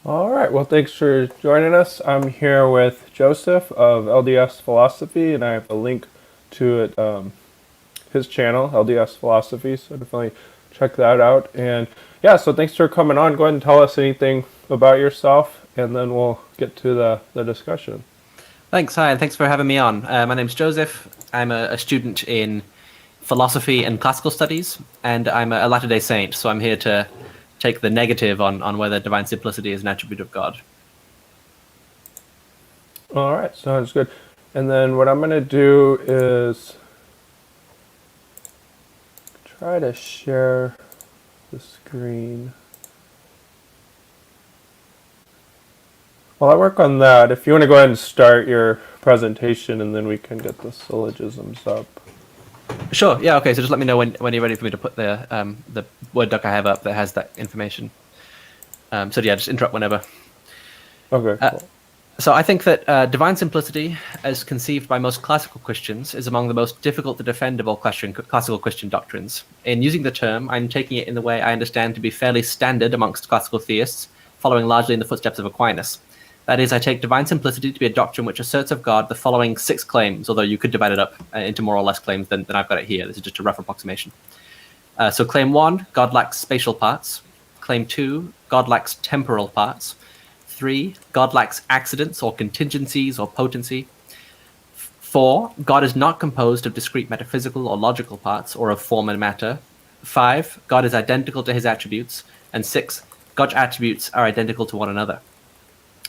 All right. Well, thanks for joining us. I'm here with Joseph of LDS Philosophy, and I have a link to it, his channel, LDS Philosophy. So definitely check that out. And yeah, so thanks for coming on. Go ahead and tell us anything about yourself, and then we'll get to the discussion. Thanks. Hi, and thanks for having me on. My name's Joseph. I'm a student in philosophy and classical studies, and I'm a Latter-day Saint, so I'm here to take the negative on whether divine simplicity is an attribute of God. All right, sounds good. And then what I'm going to do is try to share the screen. While I work on that, if you want to go ahead and start your presentation, and then we can get the syllogisms up. Sure. Yeah. Okay. So just let me know when you're ready for me to put the Word doc I have up that has that information. So yeah, just interrupt whenever. Okay, cool. So I think that divine simplicity, as conceived by most classical Christians, is among the most difficult to defend of all classical Christian doctrines. In using the term, I'm taking it in the way I understand to be fairly standard amongst classical theists, following largely in the footsteps of Aquinas. That is, I take divine simplicity to be a doctrine which asserts of God the following 6 claims, although you could divide it up into more or less claims than I've got it here. This is just a rough approximation. So claim 1, God lacks spatial parts. Claim 2, God lacks temporal parts. 3, God lacks accidents or contingencies or potency. 4, God is not composed of discrete metaphysical or logical parts or of form and matter. 5, God is identical to his attributes. And 6, God's attributes are identical to one another.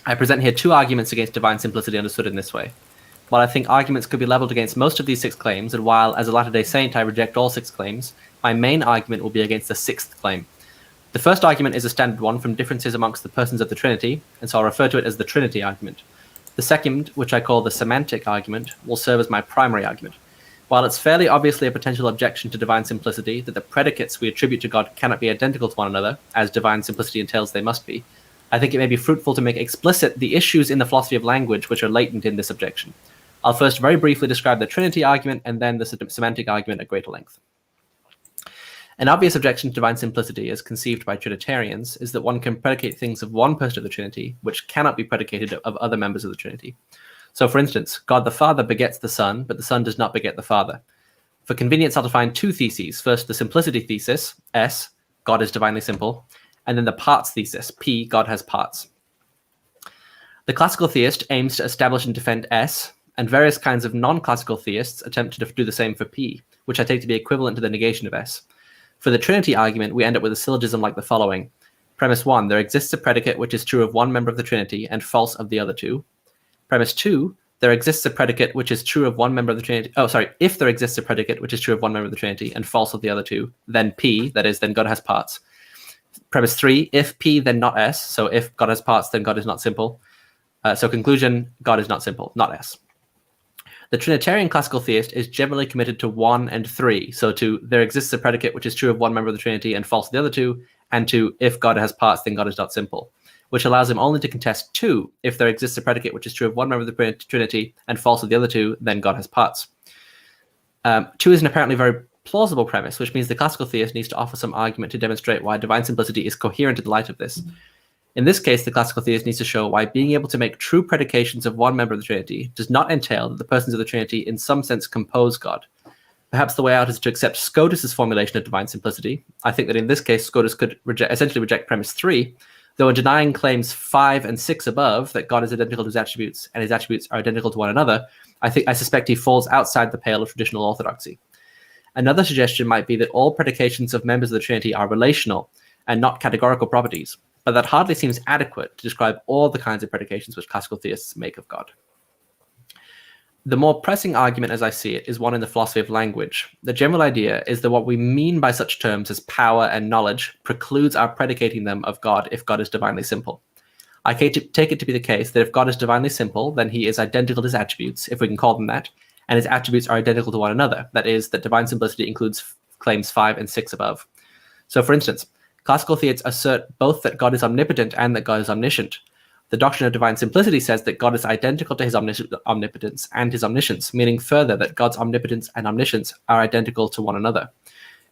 I present here 2 arguments against divine simplicity understood in this way. While I think arguments could be leveled against most of these 6 claims, and while as a Latter-day Saint I reject all 6 claims, my main argument will be against the 6th claim. The first argument is a standard one from differences amongst the persons of the Trinity, and so I'll refer to it as the Trinity argument. The second, which I call the Semantic argument, will serve as my primary argument. While it's fairly obviously a potential objection to divine simplicity that the predicates we attribute to God cannot be identical to one another, as divine simplicity entails they must be, I think it may be fruitful to make explicit the issues in the philosophy of language which are latent in this objection. I'll first very briefly describe the Trinity argument and then the Semantic argument at greater length. An obvious objection to divine simplicity, as conceived by Trinitarians, is that one can predicate things of one person of the Trinity which cannot be predicated of other members of the Trinity. So, for instance, God the Father begets the Son, but the Son does not beget the Father. For convenience, I'll define 2 theses. First, the simplicity thesis, S, God is divinely simple, and then the parts thesis, P, God has parts. The classical theist aims to establish and defend S, and various kinds of non-classical theists attempt to do the same for P, which I take to be equivalent to the negation of S. For the Trinity argument, we end up with a syllogism like the following. Premise 1, there exists a predicate which is true of one member of the Trinity and false of the other 2. Premise 2, there exists a predicate which is true of one member of the Trinity. If there exists a predicate which is true of one member of the Trinity and false of the other 2, then P, that is, then God has parts. Premise 3, if P, then not S. So if God has parts, then God is not simple. So conclusion, God is not simple, not S. The Trinitarian classical theist is generally committed to 1 and 3. So to there exists a predicate which is true of one member of the Trinity and false of the other 2, and to if God has parts, then God is not simple, which allows him only to contest 2. If there exists a predicate which is true of one member of the Trinity and false of the other 2, then God has parts. 2 is an apparently very plausible premise, which means the classical theist needs to offer some argument to demonstrate why divine simplicity is coherent in the light of this. In this case, the classical theist needs to show why being able to make true predications of one member of the Trinity does not entail that the persons of the Trinity in some sense compose God. Perhaps the way out is to accept Scotus's formulation of divine simplicity. I think that in this case, Scotus could essentially reject premise 3, though in denying claims 5 and 6 above, that God is identical to his attributes and his attributes are identical to one another, I suspect he falls outside the pale of traditional orthodoxy. Another suggestion might be that all predications of members of the Trinity are relational and not categorical properties, but that hardly seems adequate to describe all the kinds of predications which classical theists make of God. The more pressing argument, as I see it, is one in the philosophy of language. The general idea is that what we mean by such terms as power and knowledge precludes our predicating them of God if God is divinely simple. I take it to be the case that if God is divinely simple, then he is identical to his attributes, if we can call them that, and his attributes are identical to one another. That is, that divine simplicity includes claims 5 and 6 above. So, for instance, classical theists assert both that God is omnipotent and that God is omniscient. The doctrine of divine simplicity says that God is identical to his omnipotence and his omniscience, meaning further that God's omnipotence and omniscience are identical to one another.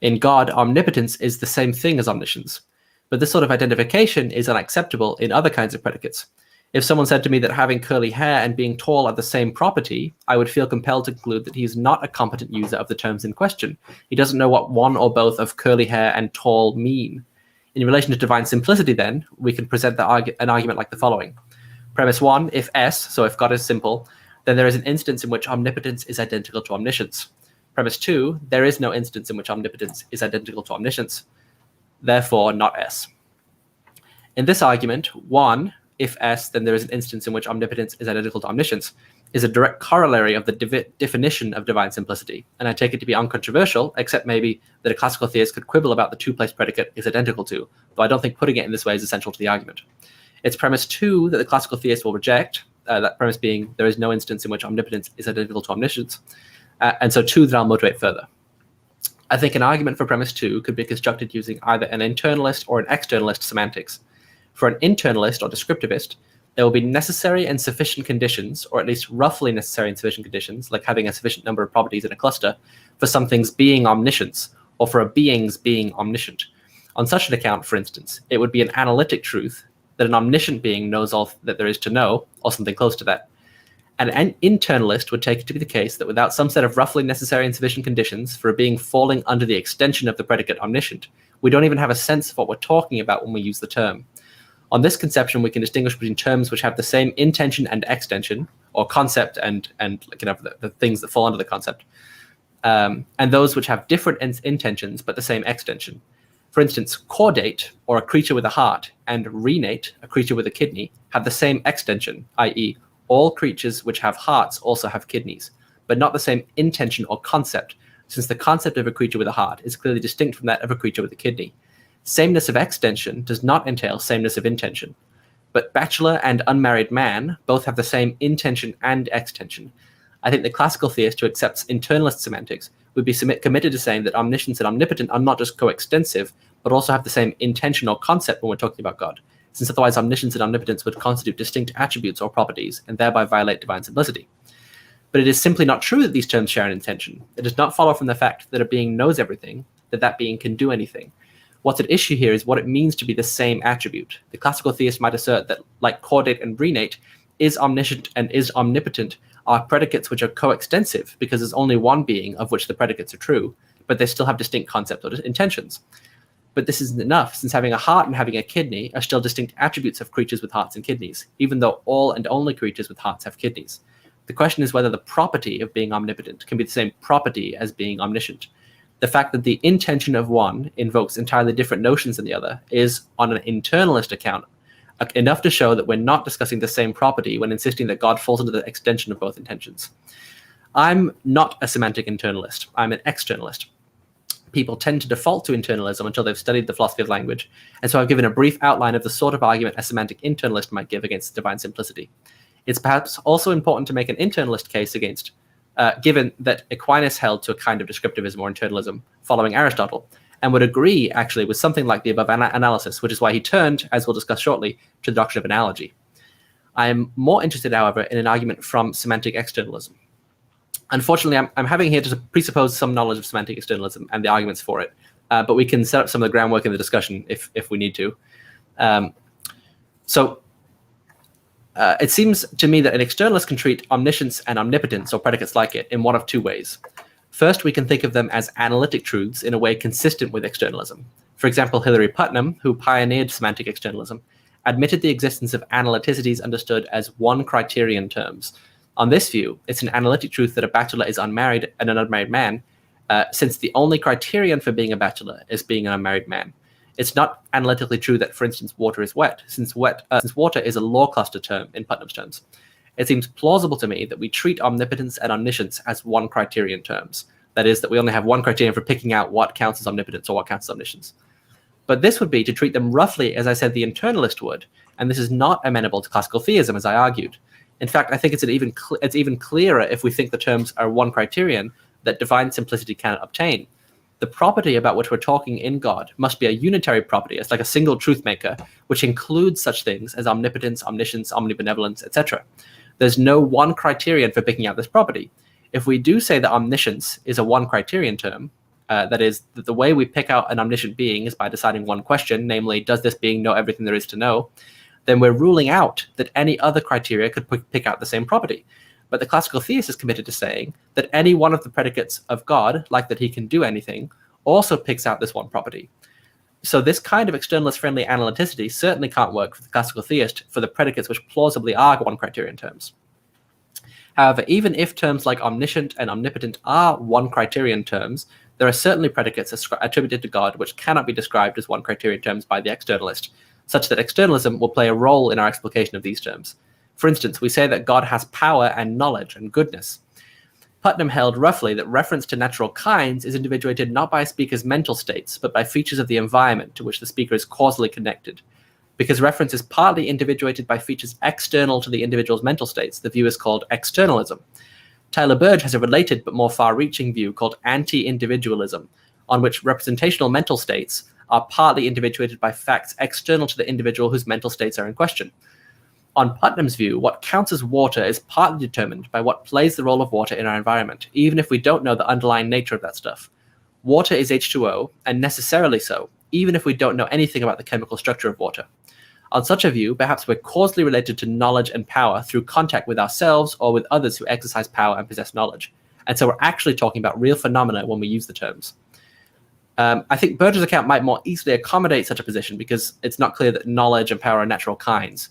In God, omnipotence is the same thing as omniscience. But this sort of identification is unacceptable in other kinds of predicates. If someone said to me that having curly hair and being tall are the same property, I would feel compelled to conclude that he is not a competent user of the terms in question. He doesn't know what one or both of curly hair and tall mean. In relation to divine simplicity, then, we can present an argument like the following. Premise 1, if S, so if God is simple, then there is an instance in which omnipotence is identical to omniscience. Premise 2, there is no instance in which omnipotence is identical to omniscience. Therefore, not S. In this argument, 1, if S, then there is an instance in which omnipotence is identical to omniscience, is a direct corollary of the definition of divine simplicity, and I take it to be uncontroversial, except maybe that a classical theist could quibble about the two-place predicate is identical to, though I don't think putting it in this way is essential to the argument. It's premise 2 that the classical theist will reject, that premise being there is no instance in which omnipotence is identical to omniscience, and so 2 that I'll motivate further. I think an argument for premise 2 could be constructed using either an internalist or an externalist semantics. For an internalist or descriptivist, there will be necessary and sufficient conditions, or at least roughly necessary and sufficient conditions, like having a sufficient number of properties in a cluster, for something's being omniscience, or for a being's being omniscient. On such an account, for instance, it would be an analytic truth that an omniscient being knows all that there is to know, or something close to that. And an internalist would take it to be the case that without some set of roughly necessary and sufficient conditions for a being falling under the extension of the predicate omniscient, we don't even have a sense of what we're talking about when we use the term. On this conception, we can distinguish between terms which have the same intension and extension, or concept and the things that fall under the concept, and those which have different intentions but the same extension. For instance, caudate, or a creature with a heart, and renate, a creature with a kidney, have the same extension, i.e., all creatures which have hearts also have kidneys, but not the same intention or concept, since the concept of a creature with a heart is clearly distinct from that of a creature with a kidney. Sameness of extension does not entail sameness of intention, but bachelor and unmarried man both have the same intention and extension. I think the classical theist who accepts internalist semantics would be committed to saying that omniscience and omnipotent are not just coextensive, but also have the same intention or concept when we're talking about God, since otherwise omniscience and omnipotence would constitute distinct attributes or properties and thereby violate divine simplicity. But it is simply not true that these terms share an intention. It does not follow from the fact that a being knows everything, that that being can do anything. What's at issue here is what it means to be the same attribute. The classical theist might assert that, like caudate and renate, is omniscient and is omnipotent are predicates which are coextensive because there's only one being of which the predicates are true, but they still have distinct concepts or intentions. But this isn't enough, since having a heart and having a kidney are still distinct attributes of creatures with hearts and kidneys, even though all and only creatures with hearts have kidneys. The question is whether the property of being omnipotent can be the same property as being omniscient. The fact that the intention of one invokes entirely different notions than the other is, on an internalist account, enough to show that we're not discussing the same property when insisting that God falls into the extension of both intentions. I'm not a semantic internalist. I'm an externalist. People tend to default to internalism until they've studied the philosophy of language, and so I've given a brief outline of the sort of argument a semantic internalist might give against divine simplicity. It's perhaps also important to make an internalist case against given that Aquinas held to a kind of descriptivism or internalism following Aristotle, and would agree actually with something like the above analysis, which is why he turned, as we'll discuss shortly, to the doctrine of analogy. I am more interested, however, in an argument from semantic externalism. Unfortunately, I'm having here to presuppose some knowledge of semantic externalism and the arguments for it, but we can set up some of the groundwork in the discussion if we need to. It seems to me that an externalist can treat omniscience and omnipotence, or predicates like it, in one of two ways. First, we can think of them as analytic truths in a way consistent with externalism. For example, Hilary Putnam, who pioneered semantic externalism, admitted the existence of analyticities understood as one criterion terms. On this view, it's an analytic truth that a bachelor is unmarried and an unmarried man, since the only criterion for being a bachelor is being an unmarried man. It's not analytically true that, for instance, water is wet, since water is a law cluster term in Putnam's terms. It seems plausible to me that we treat omnipotence and omniscience as one criterion terms. That is, that we only have one criterion for picking out what counts as omnipotence or what counts as omniscience. But this would be to treat them roughly as I said the internalist would, and this is not amenable to classical theism, as I argued. In fact, I think it's even clearer if we think the terms are one criterion that divine simplicity cannot obtain. The property about which we're talking in God must be a unitary property. It's like a single truth maker, which includes such things as omnipotence, omniscience, omnibenevolence, etc. There's no one criterion for picking out this property. If we do say that omniscience is a one criterion term, that is, that the way we pick out an omniscient being is by deciding one question, namely, does this being know everything there is to know? Then we're ruling out that any other criteria could pick out the same property. But the classical theist is committed to saying that any one of the predicates of God, like that he can do anything, also picks out this one property. So this kind of externalist-friendly analyticity certainly can't work for the classical theist for the predicates which plausibly are one criterion terms. However, even if terms like omniscient and omnipotent are one criterion terms, there are certainly predicates attributed to God which cannot be described as one criterion terms by the externalist, such that externalism will play a role in our explication of these terms. For instance, we say that God has power and knowledge and goodness. Putnam held roughly that reference to natural kinds is individuated not by a speaker's mental states, but by features of the environment to which the speaker is causally connected. Because reference is partly individuated by features external to the individual's mental states, the view is called externalism. Tyler Burge has a related but more far-reaching view called anti-individualism, on which representational mental states are partly individuated by facts external to the individual whose mental states are in question. On Putnam's view, what counts as water is partly determined by what plays the role of water in our environment, even if we don't know the underlying nature of that stuff. Water is H2O, and necessarily so, even if we don't know anything about the chemical structure of water. On such a view, perhaps we're causally related to knowledge and power through contact with ourselves or with others who exercise power and possess knowledge. And so we're actually talking about real phenomena when we use the terms. I think Burge's account might more easily accommodate such a position because it's not clear that knowledge and power are natural kinds.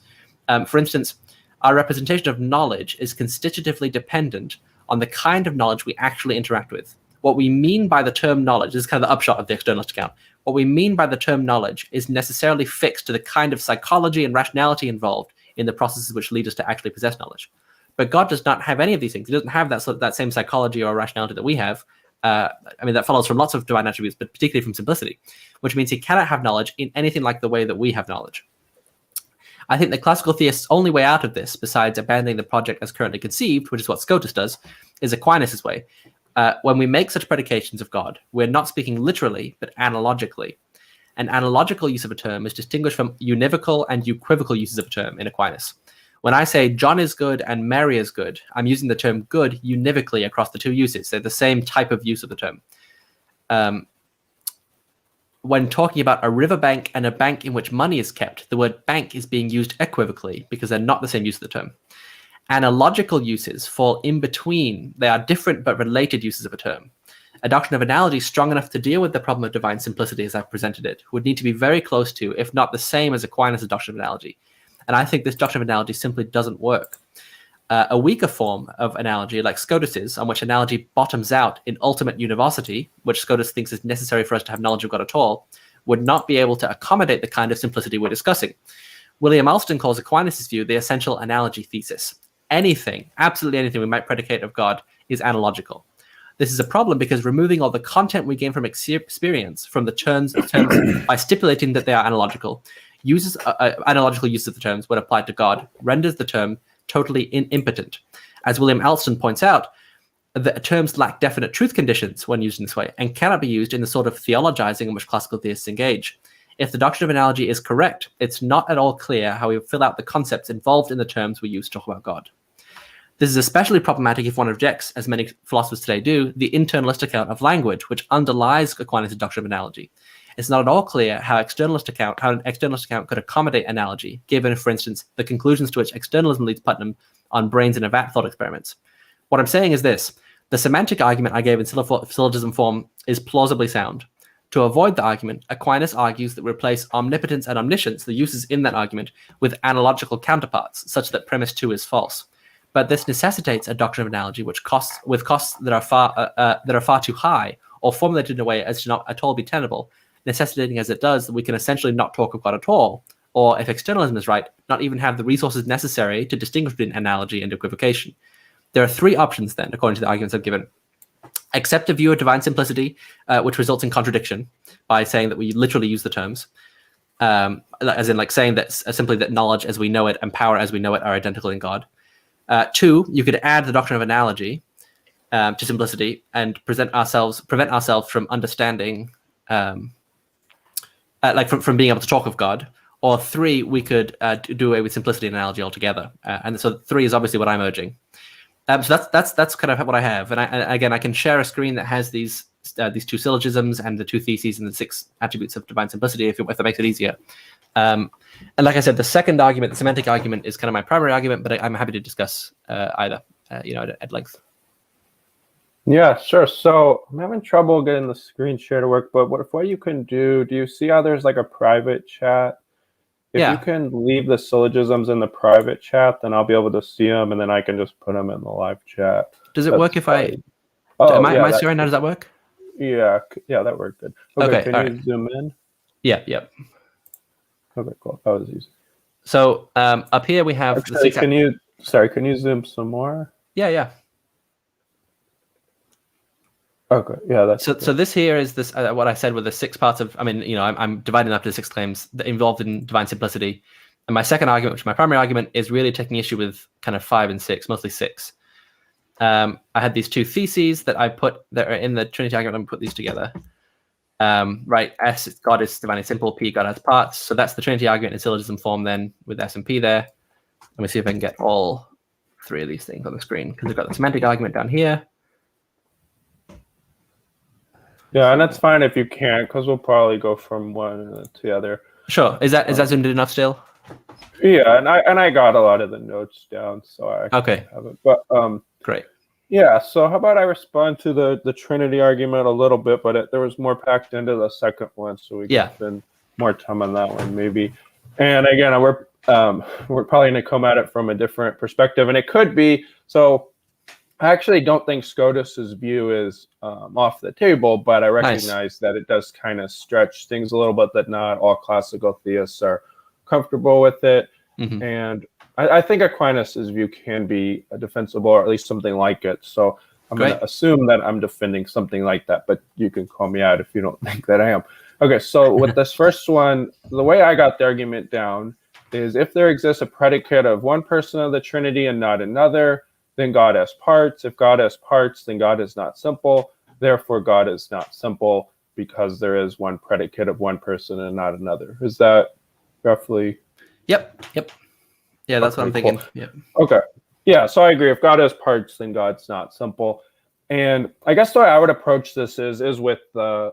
For instance, our representation of knowledge is constitutively dependent on the kind of knowledge we actually interact with. What we mean by the term knowledge, this is kind of the upshot of the externalist account, what we mean by the term knowledge is necessarily fixed to the kind of psychology and rationality involved in the processes which lead us to actually possess knowledge. But God does not have any of these things. He doesn't have that same psychology or rationality that we have. That follows from lots of divine attributes, but particularly from simplicity, which means he cannot have knowledge in anything like the way that we have knowledge. I think the classical theist's only way out of this, besides abandoning the project as currently conceived, which is what Scotus does, is Aquinas' way. When we make such predications of God, we're not speaking literally, but analogically. An analogical use of a term is distinguished from univocal and equivocal uses of a term in Aquinas. When I say John is good and Mary is good, I'm using the term good univocally across the two uses. They're the same type of use of the term. When talking about a riverbank and a bank in which money is kept, the word bank is being used equivocally because they're not the same use of the term. Analogical uses fall in between. They are different but related uses of a term. A doctrine of analogy strong enough to deal with the problem of divine simplicity as I've presented it would need to be very close to, if not the same as Aquinas' doctrine of analogy. And I think this doctrine of analogy simply doesn't work. A weaker form of analogy, like Scotus's, on which analogy bottoms out in ultimate univocity, which Scotus thinks is necessary for us to have knowledge of God at all, would not be able to accommodate the kind of simplicity we're discussing. William Alston calls Aquinas' view the essential analogy thesis. Anything, absolutely anything we might predicate of God is analogical. This is a problem because removing all the content we gain from experience from the terms by stipulating that they are analogical, analogical use of the terms when applied to God renders the term totally impotent. As William Alston points out, the terms lack definite truth conditions when used in this way and cannot be used in the sort of theologizing in which classical theists engage. If the doctrine of analogy is correct, it's not at all clear how we fill out the concepts involved in the terms we use to talk about God. This is especially problematic if one rejects, as many philosophers today do, the internalist account of language, which underlies Aquinas' doctrine of analogy. It's not at all clear how an externalist account could accommodate analogy, given, for instance, the conclusions to which externalism leads Putnam on brains in a vat thought experiments. What I'm saying is this: the semantic argument I gave in syllogism form is plausibly sound. To avoid the argument, Aquinas argues that we replace omnipotence and omniscience, the uses in that argument, with analogical counterparts, such that premise 2 is false. But this necessitates a doctrine of analogy with costs that are far too high, or formulated in a way as to not at all be tenable, necessitating as it does that we can essentially not talk of God at all, or if externalism is right, not even have the resources necessary to distinguish between analogy and equivocation. There are three options then, according to the arguments I've given. Accept a view of divine simplicity, which results in contradiction by saying that we literally use the terms, as in like saying that simply that knowledge as we know it and power as we know it are identical in God. 2, you could add the doctrine of analogy to simplicity and prevent ourselves from understanding, from being able to talk of God. Or 3, we could do away with simplicity and analogy altogether. And so 3 is obviously what I'm urging. So that's kind of what I have. And again, I can share a screen that has these these two syllogisms and the two theses and the 6 attributes of divine simplicity, if that makes it easier. And like I said, the second argument, the semantic argument, is kind of my primary argument, but I'm happy to discuss either, at length. Yeah, sure. So I'm having trouble getting the screen share to work, but what you can do you see how there's like a private chat? If you can leave the syllogisms in the private chat, then I'll be able to see them, and then I can just put them in the live chat. Does it work if I... Oh, am I sharing now? Does that work? Yeah, that worked good. Okay, can you zoom in? Yeah. Okay, cool. That was easy. So up here we have... Actually, can you zoom some more? Yeah. Okay, yeah, that's so this here is this what I said with the 6 parts of, I'm dividing up to 6 claims that involved in divine simplicity. And my second argument, which is my primary argument, is really taking issue with kind of 5 and 6, mostly 6. I had these 2 theses that I put that are in the Trinity argument. I'm going to put these together. Right, S, God is divinely simple, P, God has parts. So that's the Trinity argument in syllogism form then with S and P there. Let me see if I can get all 3 of these things on the screen, because we've got the semantic argument down here. Yeah, and that's fine if you can't, because we'll probably go from one to the other. Sure. Is that zoomed in enough still? Yeah, and I got a lot of the notes down, so I have it. But great. Yeah, so how about I respond to the Trinity argument a little bit, but there was more packed into the second one, so we can spend more time on that one maybe. And again, we're probably going to come at it from a different perspective, and it could be so. I actually don't think Scotus's view is off the table, but I recognize that it does kind of stretch things a little bit, that not all classical theists are comfortable with it. Mm-hmm. And I think Aquinas's view can be defensible, or at least something like it. So I'm going to assume that I'm defending something like that, but you can call me out if you don't think that I am. Okay, so with this first one, the way I got the argument down is if there exists a predicate of one person of the Trinity and not another, then God has parts. If God has parts, then God is not simple. Therefore, God is not simple because there is one predicate of one person and not another. Is that roughly? Yep. Yeah, that's what I'm thinking. Cool. Yep. Okay. Yeah, so I agree. If God has parts, then God's not simple. And I guess the way I would approach this is with the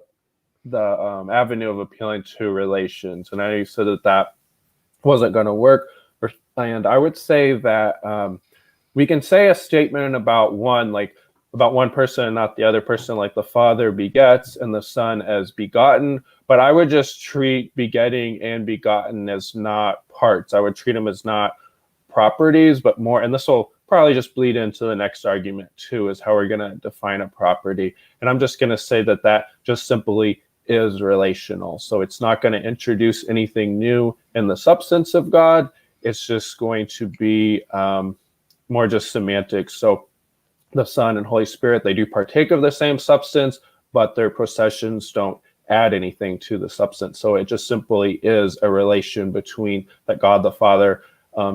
avenue of appealing to relations. And I know you said that wasn't going to work. And I would say that we can say a statement about one person and not the other person, like the Father begets and the Son as begotten. But I would just treat begetting and begotten as not parts. I would treat them as not properties, but more, and this will probably just bleed into the next argument too, is how we're going to define a property. And I'm just going to say that just simply is relational. So it's not going to introduce anything new in the substance of God. It's just going to be more just semantics. So the Son and Holy Spirit, they do partake of the same substance, but their processions don't add anything to the substance. So it just simply is a relation between that God the Father,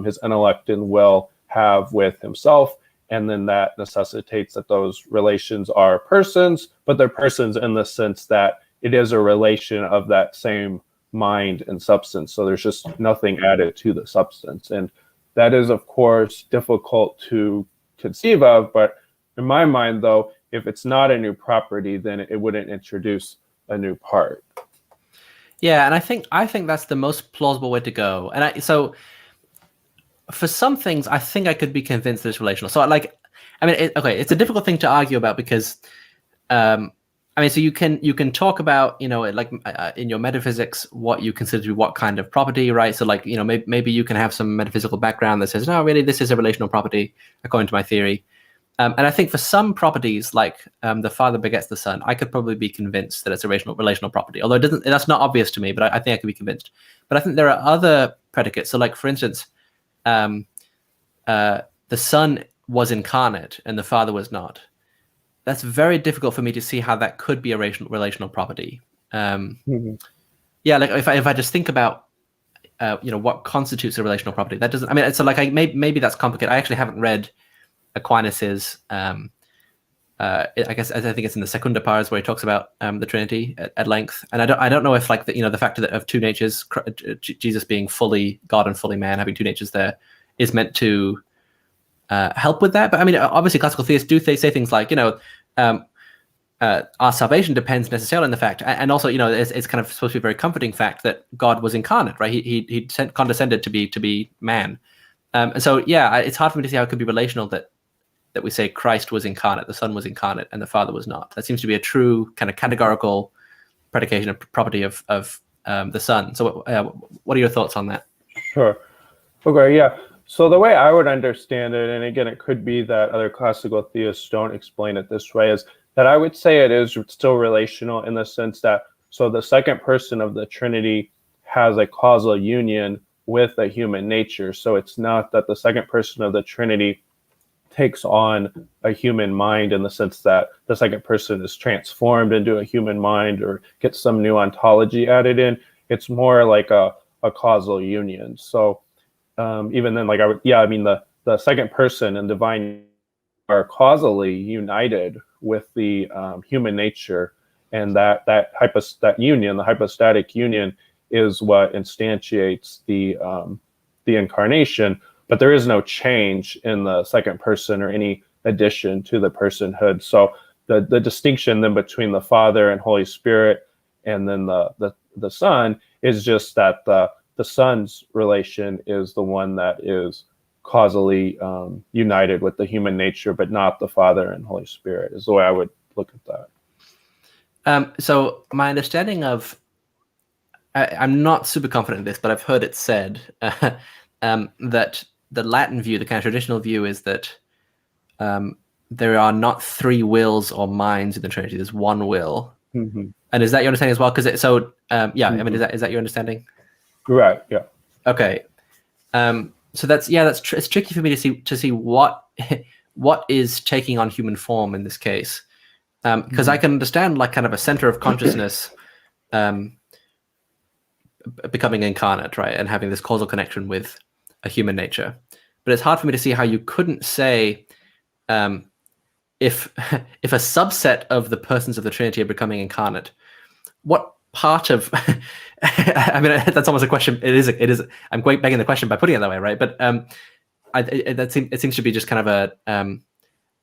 his intellect and will have with himself. And then that necessitates that those relations are persons, but they're persons in the sense that it is a relation of that same mind and substance. So there's just nothing added to the substance. And that is, of course, difficult to conceive of. But in my mind, though, if it's not a new property, then it wouldn't introduce a new part. Yeah, and I think that's the most plausible way to go. And so for some things, I think I could be convinced that it's relational. So it's a difficult thing to argue about because, so you can talk about, in your metaphysics, what you consider to be what kind of property, right? So maybe you can have some metaphysical background that says, no, really, this is a relational property, according to my theory. And I think for some properties, like the Father begets the Son, I could probably be convinced that it's a relational property. Although that's not obvious to me, but I think I could be convinced. But I think there are other predicates. So, like for instance, the Son was incarnate and the Father was not. That's very difficult for me to see how that could be a relational property. Yeah, like if I just think about what constitutes a relational property, that doesn't. Maybe that's complicated. I actually haven't read Aquinas's. I think it's in the Secunda Pars where he talks about the Trinity at length, and I don't know if the fact of two natures, Jesus being fully God and fully man, having two natures there, is meant to help with that. But I mean, obviously, classical theists do say things like our salvation depends necessarily on the fact, and also, it's kind of supposed to be a very comforting fact that God was incarnate, right? He condescended to be man, and so yeah, it's hard for me to see how it could be relational that we say Christ was incarnate, the Son was incarnate, and the Father was not. That seems to be a true kind of categorical predication of property of the Son. So, what are your thoughts on that? Sure. Okay, yeah. So the way I would understand it, and again, it could be that other classical theists don't explain it this way, is that I would say it is still relational in the sense that, so the second person of the Trinity has a causal union with a human nature. So it's not that the second person of the Trinity takes on a human mind in the sense that the second person is transformed into a human mind or gets some new ontology added in. It's more like a causal union. So even then, like the second person and divine are causally united with the human nature, and that union, the hypostatic union, is what instantiates the incarnation. But there is no change in the second person or any addition to the personhood. So the distinction then between the Father and Holy Spirit and then the Son is just that the Son's relation is the one that is causally united with the human nature, but not the Father and Holy Spirit, is the way I would look at that. So my understanding of, I'm not super confident in this, but I've heard it said that the Latin view, the kind of traditional view, is that there are not three wills or minds in the Trinity. There's one will. Mm-hmm. And is that your understanding as well? Because I mean, is that your understanding? Right. Yeah. Okay. So it's tricky for me to see what is taking on human form in this case, because I can understand like kind of a center of consciousness becoming incarnate, right, and having this causal connection with a human nature. But it's hard for me to see how you couldn't say if a subset of the persons of the Trinity are becoming incarnate, what part of I mean, that's almost a question. It is. I'm quite begging the question by putting it that way, right? But it seems to be just kind of a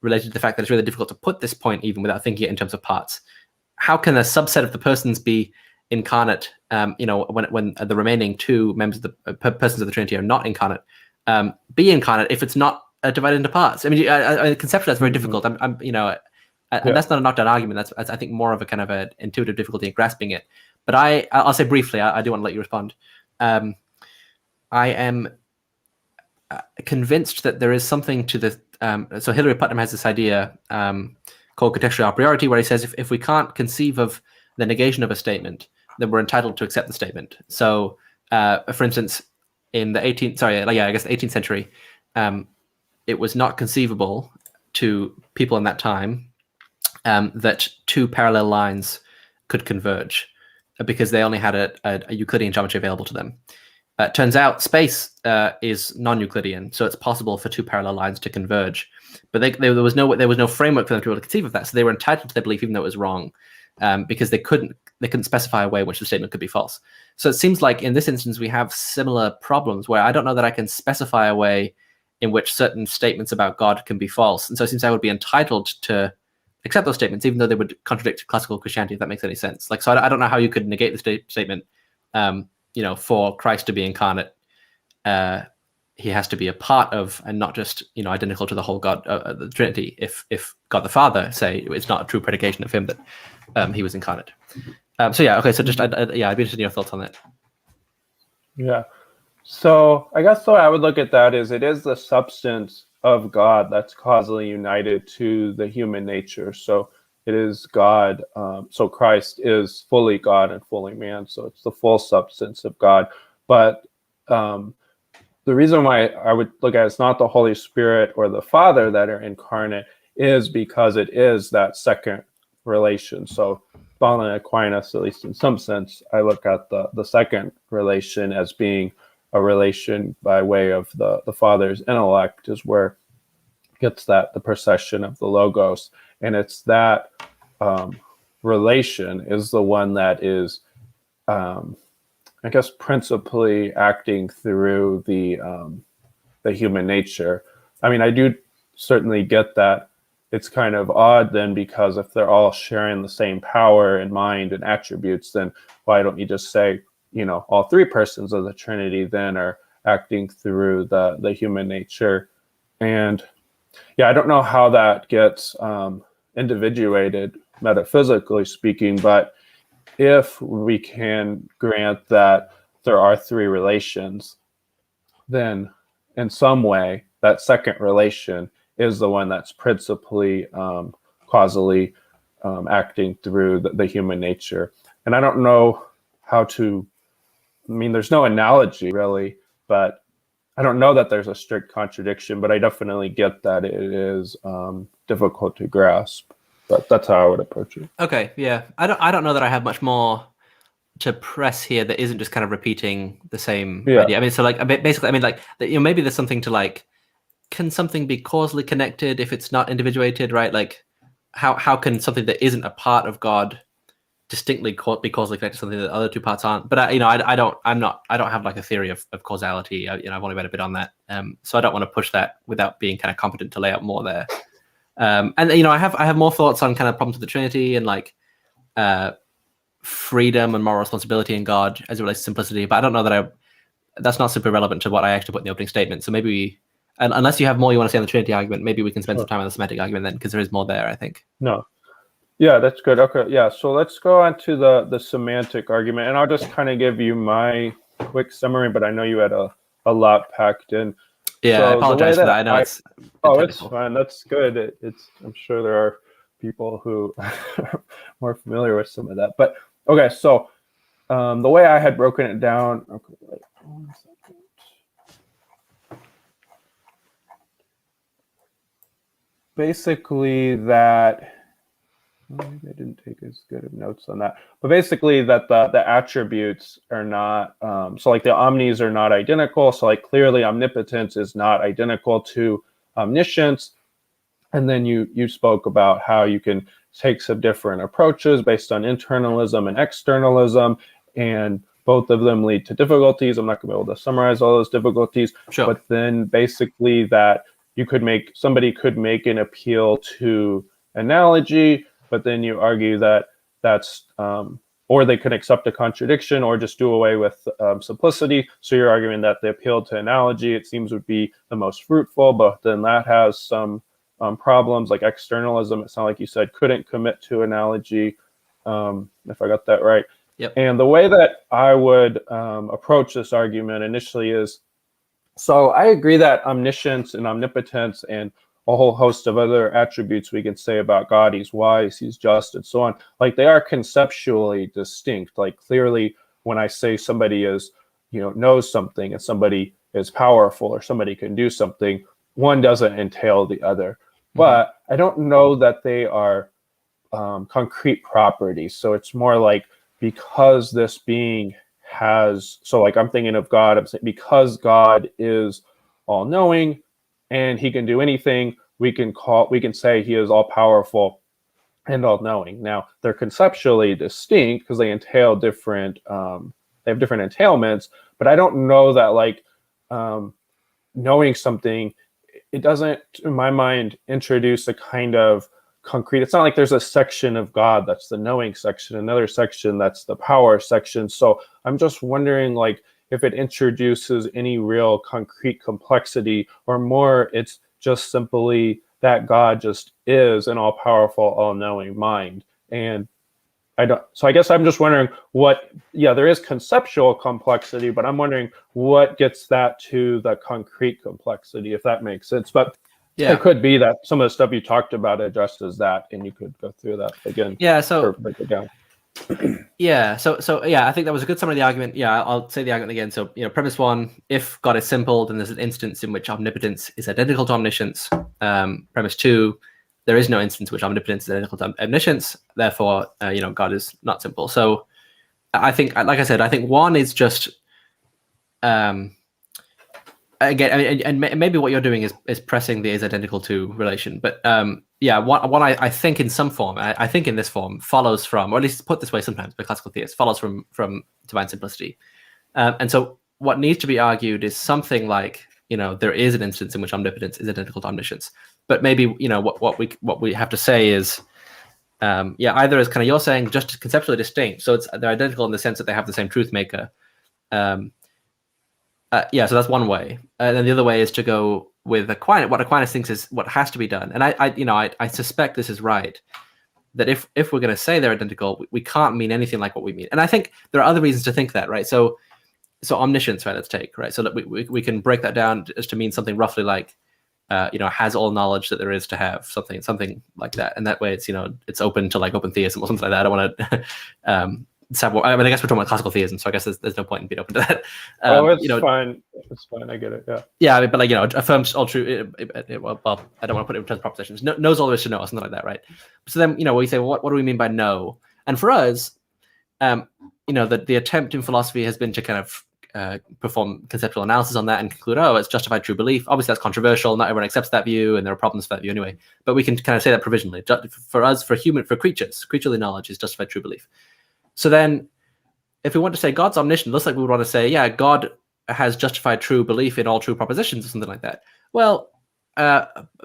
related to the fact that it's really difficult to put this point even without thinking it in terms of parts. How can a subset of the persons be incarnate? When the remaining two members of the persons of the Trinity are not incarnate, be incarnate if it's not divided into parts. I mean, conceptually that's very difficult. And that's not a knockdown argument. That's I think more of a kind of an intuitive difficulty in grasping it. But I'll say briefly, I do want to let you respond. I am convinced that there is something to the. So Hilary Putnam has this idea called contextual a priority, where he says if we can't conceive of the negation of a statement, then we're entitled to accept the statement. So, for instance, in the 18th century, it was not conceivable to people in that time that two parallel lines could converge because they only had a Euclidean geometry available to them. Turns out space is non-Euclidean, so it's possible for two parallel lines to converge. But there was no framework for them to be able to conceive of that, so they were entitled to their belief even though it was wrong, because they couldn't specify a way in which the statement could be false. So it seems like in this instance we have similar problems where I don't know that I can specify a way in which certain statements about God can be false, and so it seems I would be entitled to accept those statements even though they would contradict classical Christianity, if that makes any sense. Like, so I don't know how you could negate the statement. For Christ to be incarnate, he has to be a part of and not just identical to the whole God, the Trinity. If God the Father, say, it's not a true predication of him that he was incarnate. So just I'd be interested in your thoughts on that. Yeah. So I guess the way I would look at that is it is the substance of God that's causally united to the human nature. So it is God. So Christ is fully God and fully man. So it's the full substance of God. But the reason why I would look at it's not the Holy Spirit or the Father that are incarnate is because it is that second relation. So Bala and Aquinas, at least in some sense, I look at the second relation as being a relation by way of the Father's intellect, is where it gets the procession of the Logos. And it's that relation is the one that is, I guess, principally acting through the human nature. I mean, I do certainly get that it's kind of odd then, because if they're all sharing the same power and mind and attributes, then why don't you just say, all three persons of the Trinity then are acting through the human nature? And yeah, I don't know how that gets individuated metaphysically speaking, but if we can grant that there are three relations, then in some way that second relation is the one that's principally causally acting through the human nature. And I don't know how to, there's no analogy really, but I don't know that there's a strict contradiction, but I definitely get that it is difficult to grasp. But that's how I would approach it. Okay, yeah. I don't know that I have much more to press here that isn't just kind of repeating the same idea. I mean, so like basically, I mean, like maybe there's something to like, can something be causally connected if it's not individuated, right? Like, how can something that isn't a part of God distinctly be causally connected to something that the other two parts aren't? But I don't have like a theory of causality. I've only read a bit on that, so I don't want to push that without being kind of competent to lay out more there. And I have more thoughts on kind of problems with the Trinity and like freedom and moral responsibility in God as it relates to simplicity. But I don't know that that's not super relevant to what I actually put in the opening statement. So maybe unless you have more you want to say on the Trinity argument, maybe we can spend some time on the semantic argument then, because there is more there, I think. No. Yeah, that's good. Okay. Yeah. So let's go on to the semantic argument, and I'll just kind of give you my quick summary, but I know you had a lot packed in. Yeah, so I apologize for that. I know it's it's fine. That's good. I'm sure there are people who are more familiar with some of that. But okay, so the way I had broken it down. Okay, wait 1 second. Basically, that maybe I didn't take as good of notes on that. But basically, that the attributes are not so like the omnis are not identical. So like clearly, omnipotence is not identical to omniscience. And then you spoke about how you can take some different approaches based on internalism and externalism, and both of them lead to difficulties. I'm not going to be able to summarize all those difficulties, sure. But then basically that somebody could make an appeal to analogy, but then you argue that that's or they could accept a contradiction or just do away with simplicity. So you're arguing that the appeal to analogy, it seems, would be the most fruitful, but then that has some problems like externalism. It sounded like you said couldn't commit to analogy, if I got that right. Yep. And the way that I would approach this argument initially is, so I agree that omniscience and omnipotence and a whole host of other attributes we can say about God, he's wise, he's just, and so on, like they are conceptually distinct. Like clearly when I say somebody is, knows something and somebody is powerful or somebody can do something, one doesn't entail the other. But I don't know that they are concrete properties. So it's more like, because this being has, so like I'm thinking of God, I'm saying because God is all-knowing and he can do anything, we can say he is all-powerful and all-knowing. Now they're conceptually distinct because they entail different, they have different entailments, but I don't know that like knowing something, it doesn't, in my mind, introduce a kind of concrete. It's not like there's a section of God that's the knowing section, another section that's the power section. So I'm just wondering, like, if it introduces any real concrete complexity, or more, it's just simply that God just is an all-powerful, all-knowing mind. And so I guess I'm just wondering there is conceptual complexity, but I'm wondering what gets that to the concrete complexity, if that makes sense. But yeah, it could be that some of the stuff you talked about addresses that, and you could go through that again. Yeah. So break it down. Yeah. So yeah, I think that was a good summary of the argument. Yeah, I'll say the argument again. So premise one: if God is simple, then there's an instance in which omnipotence is identical to omniscience. Premise two: there is no instance in which omnipotence is identical to omniscience. Therefore, God is not simple. So I think, like I said, I think one is just again, I mean, and maybe what you're doing is pressing the is identical to relation, but one I think in some form, I think in this form follows from, or at least put this way sometimes by classical theists, follows from divine simplicity, and so what needs to be argued is something like there is an instance in which omnipotence is identical to omniscience. But maybe what we have to say is, either as kind of you're saying, just conceptually distinct, so they're identical in the sense that they have the same truth maker. So that's one way, and then the other way is to go with Aquinas. What Aquinas thinks is what has to be done, and I suspect this is right. That if we're going to say they're identical, we can't mean anything like what we mean. And I think there are other reasons to think that, right? So omniscience, right? Let's take, right? So that we can break that down as to mean something roughly like, has all knowledge that there is to have, something like that. And that way, it's open to like open theism or something like that. I don't want to. I guess we're talking about classical theism, so I guess there's no point in being open to that. It's fine. It's fine. I get it. Yeah. Yeah, but affirms all true. Well, I don't want to put it in terms of propositions. Knows all there is to know, or something like that, right? So then, we say, well, what do we mean by know? And for us, the attempt in philosophy has been to kind of perform conceptual analysis on that and conclude, it's justified true belief. Obviously, that's controversial. Not everyone accepts that view, and there are problems for that view anyway. But we can kind of say that provisionally. For us, for creatures, creaturely knowledge is justified true belief. So then, if we want to say God's omniscient, it looks like we would want to say, God has justified true belief in all true propositions or something like that. Well,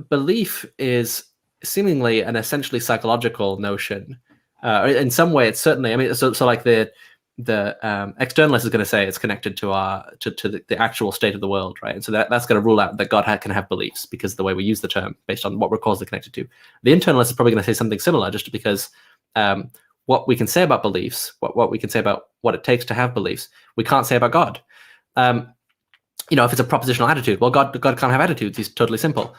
belief is seemingly an essentially psychological notion. In some way, it's certainly. So like the externalist is going to say it's connected to the actual state of the world, right? And so that's going to rule out that God can have beliefs because of the way we use the term based on what we're causally connected to. The internalist is probably going to say something similar, just because what we can say about beliefs, what we can say about what it takes to have beliefs, we can't say about God. If it's a propositional attitude, well, God can't have attitudes. He's totally simple.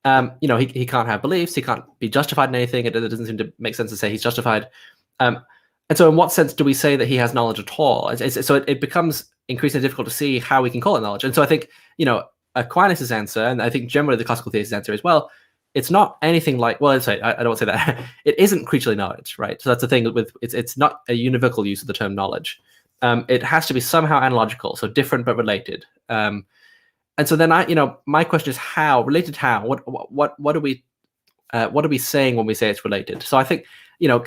He can't have beliefs. He can't be justified in anything. It doesn't seem to make sense to say he's justified. And so in what sense do we say that he has knowledge at all? So it becomes increasingly difficult to see how we can call it knowledge. And so I think, Aquinas' answer, and I think generally the classical theist's answer is, well, it's not anything like, I don't want to say that. It isn't creaturely knowledge, right? So that's the thing with, it's not a univocal use of the term knowledge. It has to be somehow analogical, so different but related. And so then my question is how? Related how? What are we saying when we say it's related? So I think,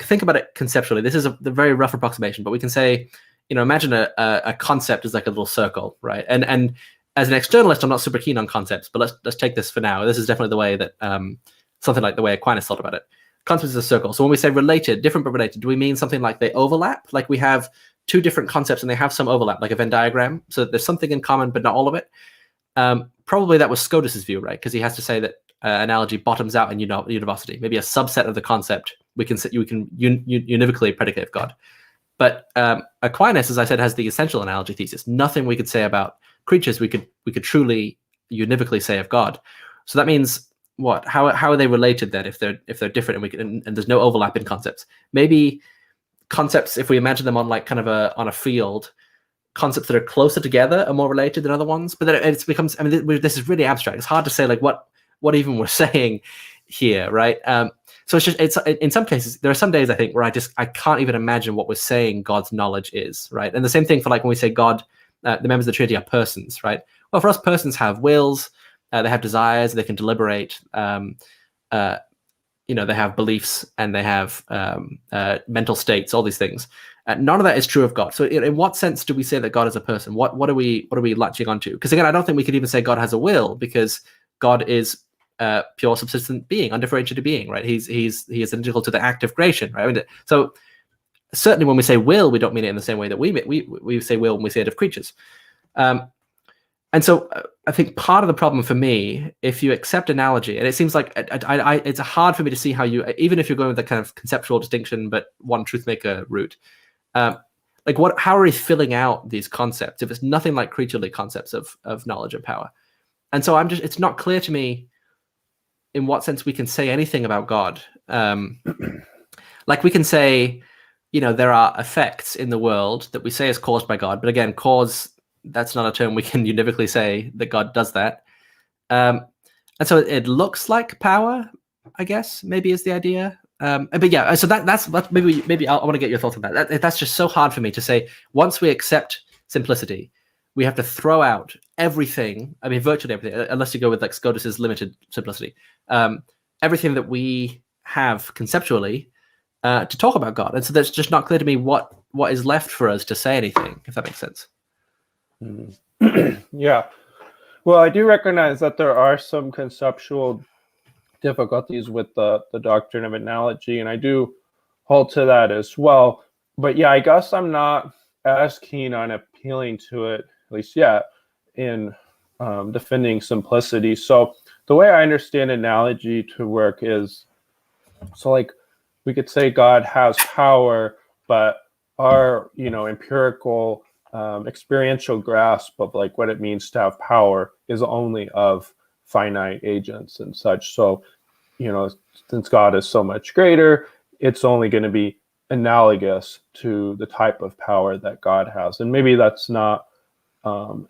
think about it conceptually. This is the very rough approximation, but we can say, imagine a concept is like a little circle, right? And as an externalist, I'm not super keen on concepts, but let's take this for now. This is definitely the way that something like the way Aquinas thought about it. Concept is a circle. So when we say related, different but related, do we mean something like they overlap? Like we have two different concepts and they have some overlap, like a Venn diagram. So there's something in common, but not all of it. Probably that was Scotus's view, right? Because he has to say that analogy bottoms out in univocity. Maybe a subset of the concept we can univocally predicate of God. But Aquinas, as I said, has the essential analogy thesis. Nothing we could say about creatures we could truly univocally say of God. So that means what? How are they related then if they're different and there's no overlap in concepts? Maybe concepts, if we imagine them on like kind of on a field, concepts that are closer together are more related than other ones. But then it becomes, this is really abstract. It's hard to say like what even we're saying here, right? So it's in some cases, there are some days I think where I can't even imagine what we're saying God's knowledge is, right? And the same thing for like when we say God, the members of the Trinity are persons, right? Well, for us, persons have wills, they have desires, they can deliberate, they have beliefs, and they have mental states, all these things. None of that is true of God. So in what sense do we say that God is a person? What are we latching onto? Because again, I don't think we could even say God has a will, because God is pure subsistent being, undifferentiated being, right? He is identical to the act of creation, right? So certainly when we say will, we don't mean it in the same way that we say will when we say it of creatures. And so I think part of the problem for me, if you accept analogy, and it seems like it's hard for me to see how you, even if you're going with the kind of conceptual distinction but one truth maker route, how are we filling out these concepts if it's nothing like creaturely concepts of knowledge and power? And so it's not clear to me in what sense we can say anything about God. Like we can say, there are effects in the world that we say is caused by God, but again, cause, that's not a term we can univocally say that God does that. And so it looks like power, I guess, maybe is the idea. But yeah, so that's maybe I want to get your thoughts on that. That's just so hard for me to say. Once we accept simplicity, we have to throw out everything. Virtually everything, unless you go with like Scotus's limited simplicity. Everything that we have conceptually to talk about God, and so that's just not clear to me what is left for us to say anything, if that makes sense. Yeah. Well, I do recognize that there are some conceptual difficulties with the doctrine of analogy, and I do hold to that as well. But yeah, I guess I'm not as keen on appealing to it, at least yet, in defending simplicity. So the way I understand analogy to work is, so like we could say God has power, but our empirical experiential grasp of like what it means to have power is only of finite agents and such. So since God is so much greater, it's only going to be analogous to the type of power that God has. And maybe that's not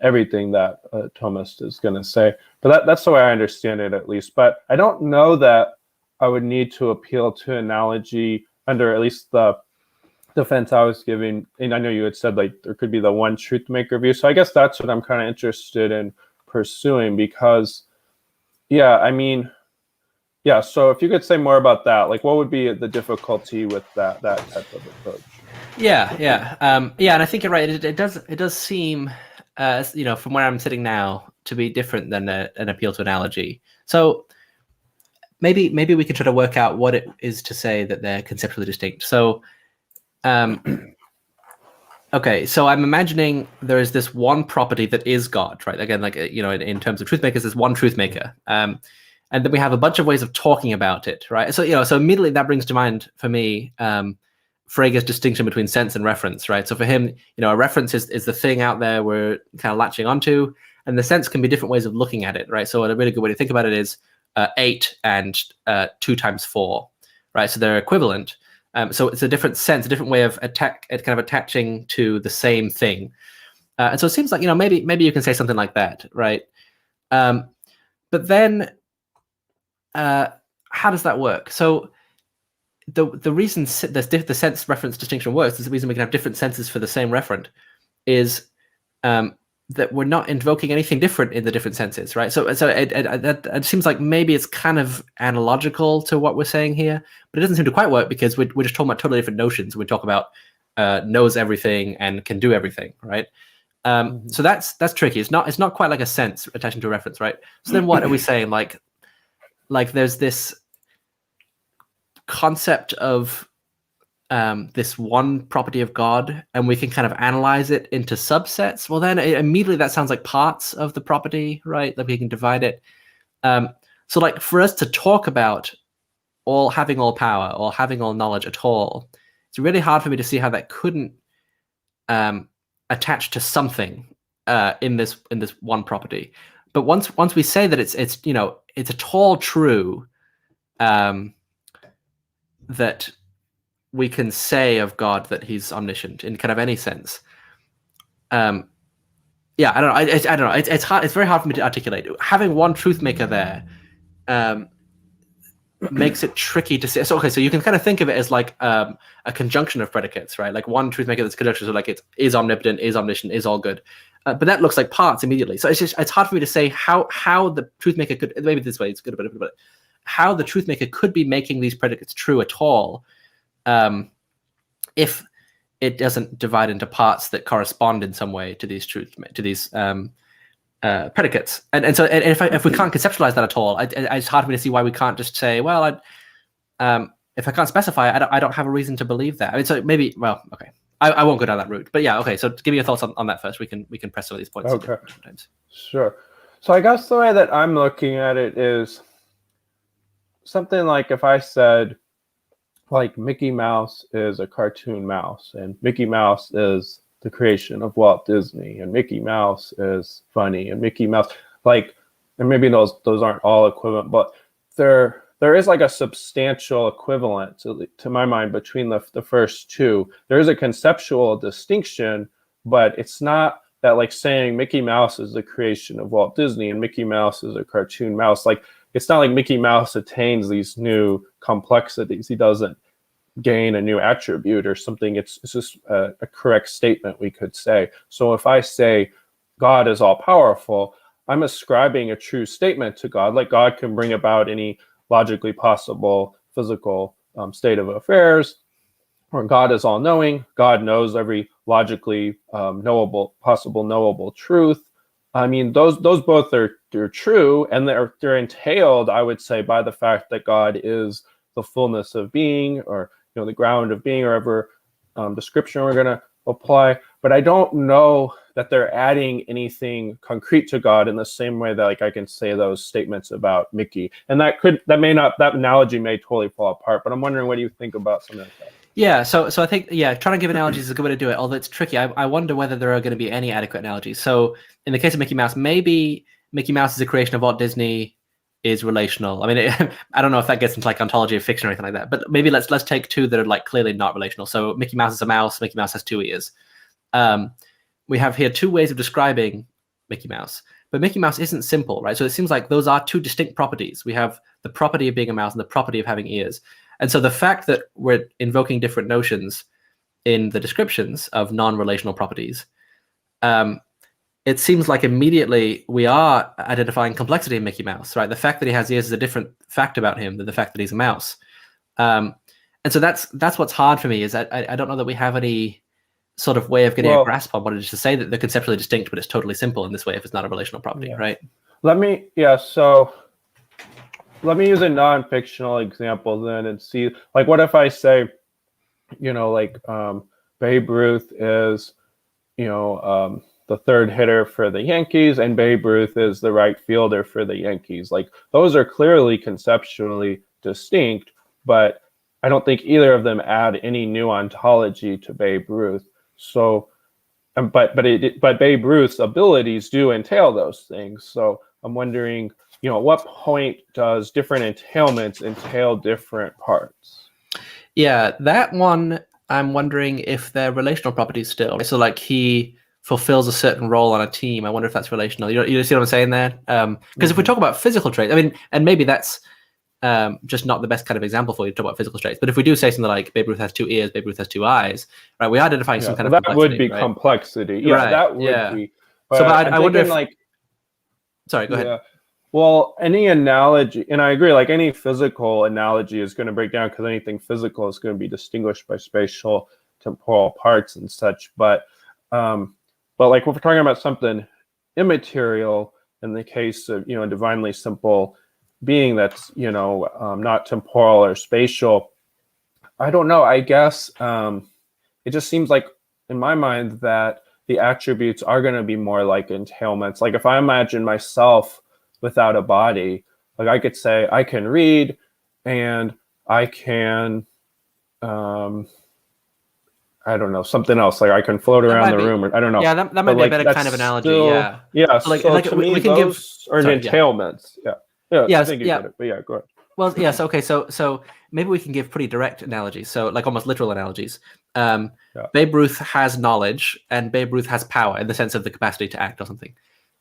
everything that Thomist is going to say, but that's the way I understand it, at least. But I don't know that I would need to appeal to analogy under at least the defense I was giving. And I know you had said like there could be the one truth maker view. So I guess that's what I'm kind of interested in pursuing, because, yeah, I mean, yeah. So if you could say more about that, like what would be the difficulty with that type of approach? Yeah. And I think you're right. It does seem, from where I'm sitting now, to be different than an appeal to analogy. So maybe we can try to work out what it is to say that they're conceptually distinct. So, okay, so I'm imagining there is this one property that is God, right? Again, like in terms of truth makers, there's one truth maker, and then we have a bunch of ways of talking about it, right? So so immediately that brings to mind for me Frege's distinction between sense and reference, right? So for him, a reference is the thing out there we're kind of latching onto, and the sense can be different ways of looking at it, right? So a really good way to think about it is 8 and 2 times 4, right? So they're equivalent. So it's a different sense, a different way of attaching to the same thing. And so it seems like, maybe you can say something like that, right? But then how does that work? So the reason the sense reference distinction works is the reason we can have different senses for the same referent is that we're not invoking anything different in the different senses, right? So it seems like maybe it's kind of analogical to what we're saying here, but it doesn't seem to quite work because we're just talking about totally different notions. We talk about knows everything and can do everything, right? So that's tricky. It's not quite like a sense attaching to a reference, right? So then what are we saying? Like there's this concept of this one property of God, and we can kind of analyze it into subsets. Well, then immediately that sounds like parts of the property, right? That we can divide it. So like for us to talk about having all power or having all knowledge at all, it's really hard for me to see how that couldn't attach to something in this one property. But once we say that it's at all true that we can say of God that he's omniscient in kind of any sense. I don't know. I don't know. It's hard. It's very hard for me to articulate. Having one truth maker there makes it tricky to say. So you can kind of think of it as like a conjunction of predicates, right? Like one truth maker that's conjunction, so like it is omnipotent, is omniscient, is all good. But that looks like parts immediately. So it's hard for me to say how the truth maker could, maybe this way it's good, but how the truth maker could be making these predicates true at all. If it doesn't divide into parts that correspond in some way to these predicates, and if we can't conceptualize that at all, it's hard for me to see why we can't just say, well, if I can't specify, I don't have a reason to believe that. I mean, so maybe, well, okay, I won't go down that route, but yeah, okay. So give me your thoughts on that first. We can press some of these points. Okay, sure. So I guess the way that I'm looking at it is something like if I said, like, Mickey Mouse is a cartoon mouse, and Mickey Mouse is the creation of Walt Disney, and Mickey Mouse is funny, and Mickey Mouse, like, and maybe those aren't all equivalent, but there is like a substantial equivalent to my mind between the first two. There is a conceptual distinction, but it's not that like saying Mickey Mouse is the creation of Walt Disney and Mickey Mouse is a cartoon mouse. Like, it's not like Mickey Mouse attains these new complexities. He doesn't gain a new attribute or something. It's just a correct statement, we could say. So if I say God is all powerful, I'm ascribing a true statement to God. Like, God can bring about any logically possible physical state of affairs, or God is all knowing. God knows every logically possible knowable truth. I mean, those both they're true, and they're entailed, I would say, by the fact that God is the fullness of being, or the ground of being, or whatever description we're gonna apply. But I don't know that they're adding anything concrete to God in the same way that like I can say those statements about Mickey, and that analogy may totally fall apart. But I'm wondering, what do you think about something like that? Yeah, so I think trying to give analogies is a good way to do it, although it's tricky. I wonder whether there are going to be any adequate analogies. So in the case of Mickey Mouse, maybe Mickey Mouse is a creation of Walt Disney is relational. I mean, I don't know if that gets into like ontology of fiction or anything like that, but maybe let's take two that are like clearly not relational. So Mickey Mouse is a mouse. Mickey Mouse has two ears. We have here two ways of describing Mickey Mouse, but Mickey Mouse isn't simple, right? So it seems like those are two distinct properties. We have the property of being a mouse and the property of having ears. And so the fact that we're invoking different notions in the descriptions of non-relational properties, it seems like immediately we are identifying complexity in Mickey Mouse, right? The fact that he has ears is a different fact about him than the fact that he's a mouse. And so that's what's hard for me, is that I don't know that we have any sort of way of getting a grasp on what it is to say that they're conceptually distinct, but it's totally simple in this way if it's not a relational property, right? So let me use a non-fictional example then and see, like, what if I say, Babe Ruth is, the third hitter for the Yankees, and Babe Ruth is the right fielder for the Yankees. Like, those are clearly conceptually distinct, but I don't think either of them add any new ontology to Babe Ruth. So, but Babe Ruth's abilities do entail those things. So I'm wondering, at what point does different entailments entail different parts? Yeah, that one, I'm wondering if they're relational properties still. So like he fulfills a certain role on a team. I wonder if that's relational. You see what I'm saying there? Because if we talk about physical traits, I mean, and maybe that's just not the best kind of example for you to talk about physical traits. But if we do say something like Babe Ruth has two ears, Babe Ruth has two eyes, right? We're identifying some kind of complexity. That would be complexity. Yeah, right. That would be. But so I wonder if sorry, go ahead. Well, any analogy, and I agree, like any physical analogy is going to break down because anything physical is going to be distinguished by spatial, temporal parts and such. But like if we're talking about something immaterial, in the case of a divinely simple being that's not temporal or spatial, I don't know. I guess it just seems like in my mind that the attributes are going to be more like entailments. Like if I imagine myself without a body, like I could say I can read and I can I don't know, something else, like I can float around the room, or I don't know. Yeah, that might be a better kind of analogy. So we can give entailments. I think you get it, but yeah, go ahead. Well, yes, okay, so maybe we can give pretty direct analogies, so like almost literal analogies. Babe Ruth has knowledge and Babe Ruth has power in the sense of the capacity to act or something.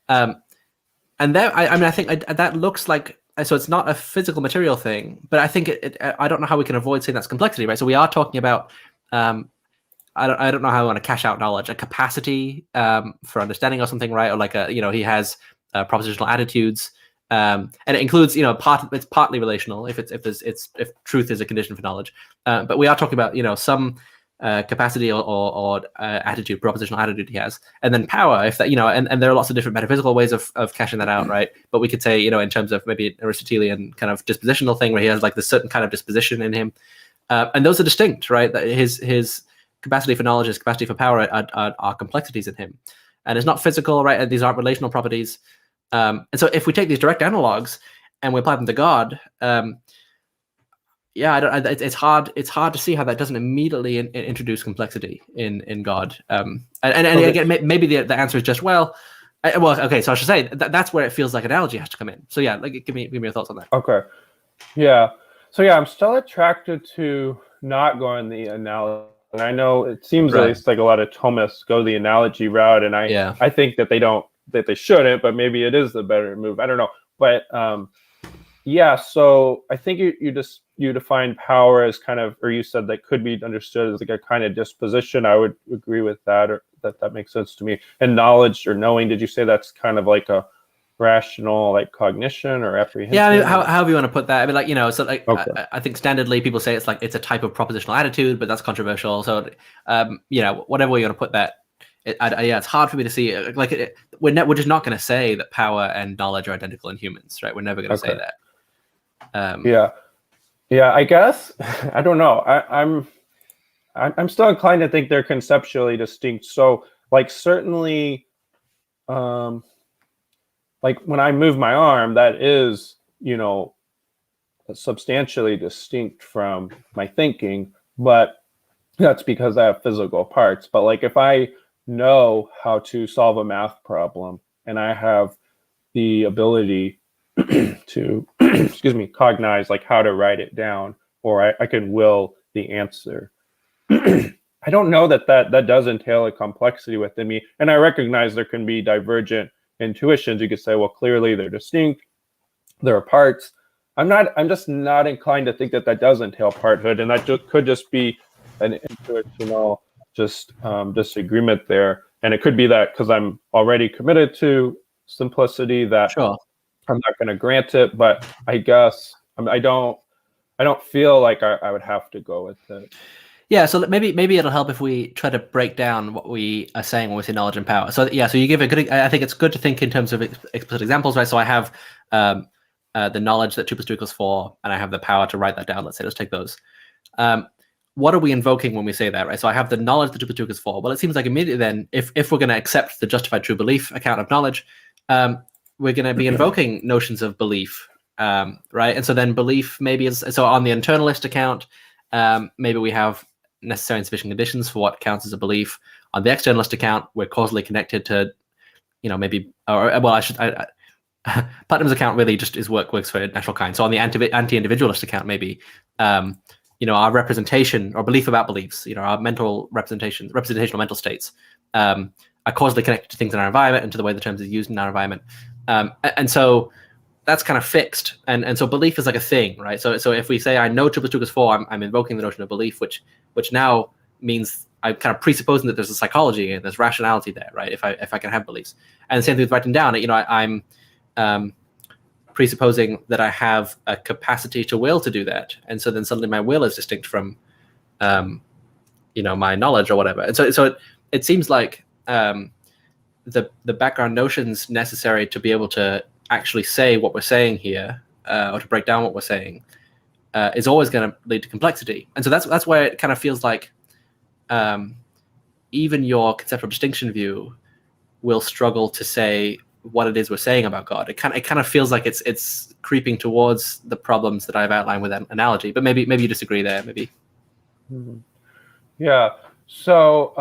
And there, I think that looks like, so it's not a physical material thing, but I think I don't know how we can avoid saying that's complexity, right? So we are talking about, I don't know how I want to cash out knowledge, a capacity for understanding or something, right? Or like he has propositional attitudes, and it includes, it's partly relational if truth is a condition for knowledge, but we are talking about some capacity or attitude, propositional attitude he has, and then power, if that, and there are lots of different metaphysical ways of cashing that out, right? But we could say, in terms of maybe an Aristotelian kind of dispositional thing where he has like this certain kind of disposition in him, and those are distinct, right? That his capacity for knowledge, his capacity for power are complexities in him, and it's not physical, right? And these aren't relational properties, and so if we take these direct analogs and we apply them to God, it's hard to see how that doesn't immediately introduce complexity in God. And again, maybe the answer is just okay. So I should say that's where it feels like analogy has to come in. So yeah, like give me your thoughts on that. Okay, yeah. So yeah, I'm still attracted to not going the analogy. And I know it seems at least like a lot of Thomists go the analogy route, and I think that they shouldn't, but maybe it is the better move. I don't know, but so I think you define power as kind of, or you said that could be understood as like a kind of disposition. I would agree with that, or that makes sense to me. And knowledge or knowing, did you say that's kind of like a rational, like cognition or apprehension? Yeah, I mean, however you want to put that. I mean, like, so like, okay. I think standardly people say it's a type of propositional attitude, but that's controversial. So, whatever way you want to put that, Yeah, it's hard for me to see. Like, we're just not going to say that power and knowledge are identical in humans, right? We're never going to say Okay. that. Yeah. I guess I don't know. I'm still inclined to think they're conceptually distinct. So, like, certainly, like when I move my arm, that is, substantially distinct from my thinking, but that's because I have physical parts. But like if I know how to solve a math problem and I have the ability to excuse me, cognize like how to write it down, or I can will the answer. I don't know that does entail a complexity within me. And I recognize there can be divergent intuitions. You could say, well, clearly they're distinct, there are parts. I'm just not inclined to think that does entail parthood, and that could just be an intuitional disagreement there. And it could be that because I'm already committed to simplicity that Sure. I'm not going to grant it. But I guess I don't feel like I would have to go with it. Yeah, so maybe it'll help if we try to break down what we are saying when we say knowledge and power. So yeah, so you give a good. I think it's good to think in terms of explicit examples, right? So I have the knowledge that 2 + 2 = 4, and I have the power to write that down. Let's say, let's take those. What are we invoking when we say that, right? So I have the knowledge that 2 + 2 = 4. Well, it seems like immediately then, if we're going to accept the justified true belief account of knowledge, we're going to be invoking notions of belief, right? And so then belief maybe is so on the internalist account. Maybe we have necessary and sufficient conditions for what counts as a belief. On the externalist account, we're causally connected to, maybe, Putnam's account really just is works for natural kind. So on the anti-individualist account, maybe, our representation or belief about beliefs, our mental representational mental states, are causally connected to things in our environment and to the way the terms are used in our environment. And so that's kind of fixed. And so belief is like a thing, right? So if we say I know 2 + 2 = 4, I'm invoking the notion of belief, which now means I'm kind of presupposing that there's a psychology and there's rationality there, right? If I can have beliefs. And the same thing with writing down, I'm presupposing that I have a capacity to will to do that. And so then suddenly my will is distinct from, my knowledge or whatever. And so it seems like the background notions necessary to be able to actually say what we're saying here, or to break down what we're saying, is always going to lead to complexity. And so that's where it kind of feels like even your conceptual distinction view will struggle to say what it is we're saying about God. It kind of feels like it's creeping towards the problems that I've outlined with that analogy. But maybe you disagree there. Maybe. Mm-hmm. Yeah. So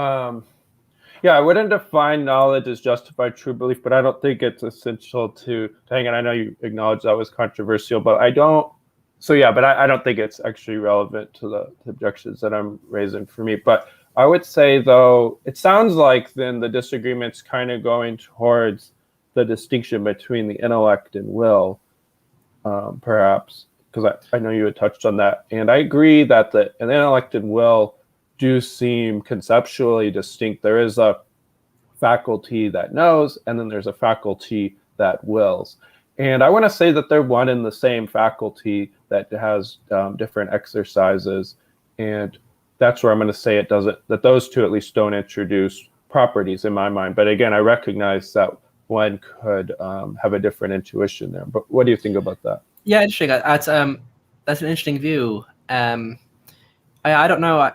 I wouldn't define knowledge as justified true belief, but I don't think it's essential to hang. And I know you acknowledge that was controversial, but I don't. So yeah, but I don't think it's actually relevant to the objections that I'm raising for me. But I would say though, it sounds like then the disagreement's kind of going towards the distinction between the intellect and will, perhaps, because I know you had touched on that. And I agree that the intellect and will do seem conceptually distinct. There is a faculty that knows, and then there's a faculty that wills. And I want to say that they're one and the same faculty that has different exercises. And that's where I'm going to say that those two at least don't introduce properties in my mind. But again, I recognize that one could have a different intuition there. But what do you think about that? Yeah, interesting. That's an interesting view. I don't know.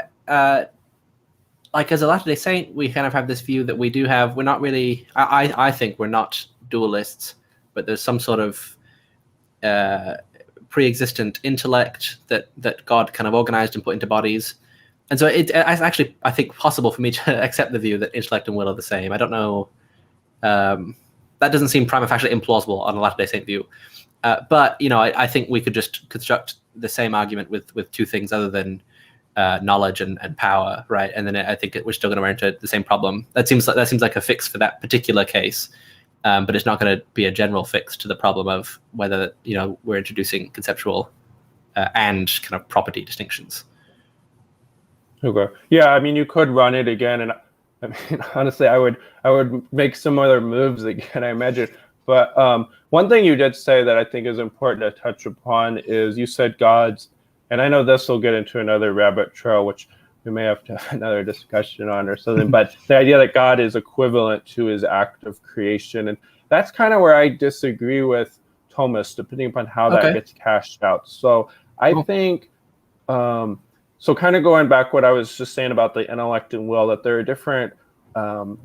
Like as a Latter-day Saint, we kind of have this view that we're not really. I think we're not dualists, but there's some sort of pre-existent intellect that God kind of organized and put into bodies. And so it's actually, I think, possible for me to accept the view that intellect and will are the same. I don't know. That doesn't seem prima facie implausible on a Latter-day Saint view. But I think we could just construct the same argument with two things other than knowledge and power, right? And then I think we're still going to run into the same problem. That seems like a fix for that particular case, but it's not going to be a general fix to the problem of whether we're introducing conceptual and kind of property distinctions. Okay. Yeah, I mean, you could run it again, and I mean, honestly, I would make similar moves again, I imagine. But one thing you did say that I think is important to touch upon is you said God's, and I know this will get into another rabbit trail, which we may have to have another discussion on or something. But the idea that God is equivalent to his act of creation, and that's kind of where I disagree with Thomas, depending upon how that gets cashed out. So I think, so kind of going back what I was just saying about the intellect and will, that there are different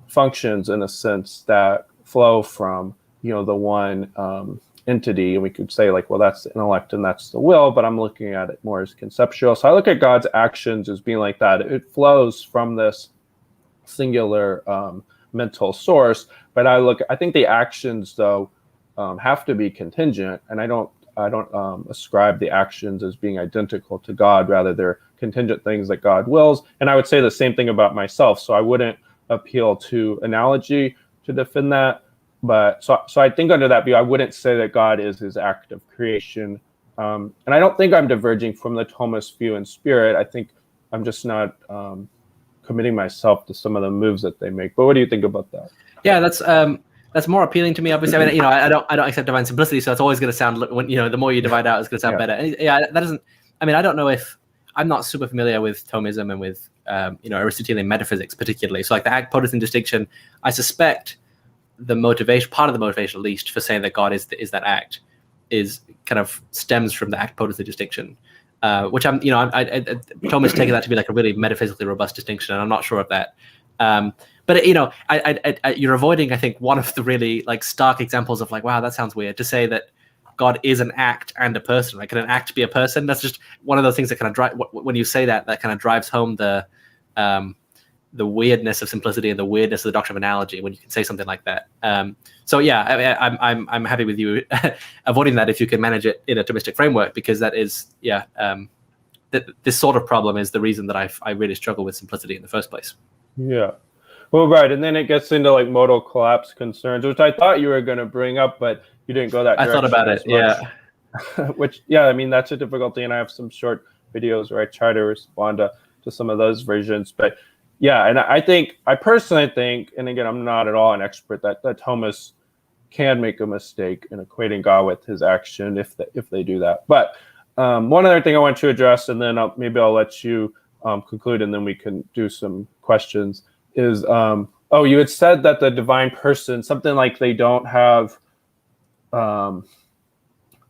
functions in a sense that flow from, the one entity, and we could say like, well, that's the intellect and that's the will, but I'm looking at it more as conceptual. So I look at God's actions as being like that. It flows from this singular mental source, but I think the actions though have to be contingent, and I don't ascribe the actions as being identical to God. Rather, they're contingent things that God wills. And I would say the same thing about myself. So I wouldn't appeal to analogy to defend that. But so I think under that view, I wouldn't say that God is his act of creation. And I don't think I'm diverging from the Thomist view in spirit. I think I'm just not committing myself to some of the moves that they make. But what do you think about that? Yeah, that's more appealing to me. Obviously, I mean, I don't accept divine simplicity, so it's always going to sound, the more you divide out, it's going to sound better. And that doesn't. I mean, I don't know if I'm not super familiar with Thomism and with Aristotelian metaphysics particularly. So like the act potency distinction, I suspect part of the motivation at least for saying that God is that act is kind of stems from the act potency distinction, which Thomas taking that to be like a really metaphysically robust distinction, and I'm not sure of that. But you're avoiding, I think, one of the really like stark examples of like, wow, that sounds weird to say that God is an act and a person. Like, can an act be a person? That's just one of those things that kind of drive. When you say that kind of drives home the weirdness of simplicity and the weirdness of the doctrine of analogy when you can say something like that. So yeah, I'm happy with you avoiding that if you can manage it in a Thomistic framework, because that is this sort of problem is the reason that I really struggle with simplicity in the first place. Yeah. Well, right, and then it gets into like modal collapse concerns, which I thought you were going to bring up, but you didn't go that direction. I thought about it, yeah. Which, I mean, that's a difficulty, and I have some short videos where I try to respond to some of those versions. But yeah, and I personally think, and again, I'm not at all an expert, that Thomas can make a mistake in equating God with his action if they do that. But one other thing I want to address, and then maybe I'll let you conclude, and then we can do some questions, is you had said that the divine person, something like they don't have a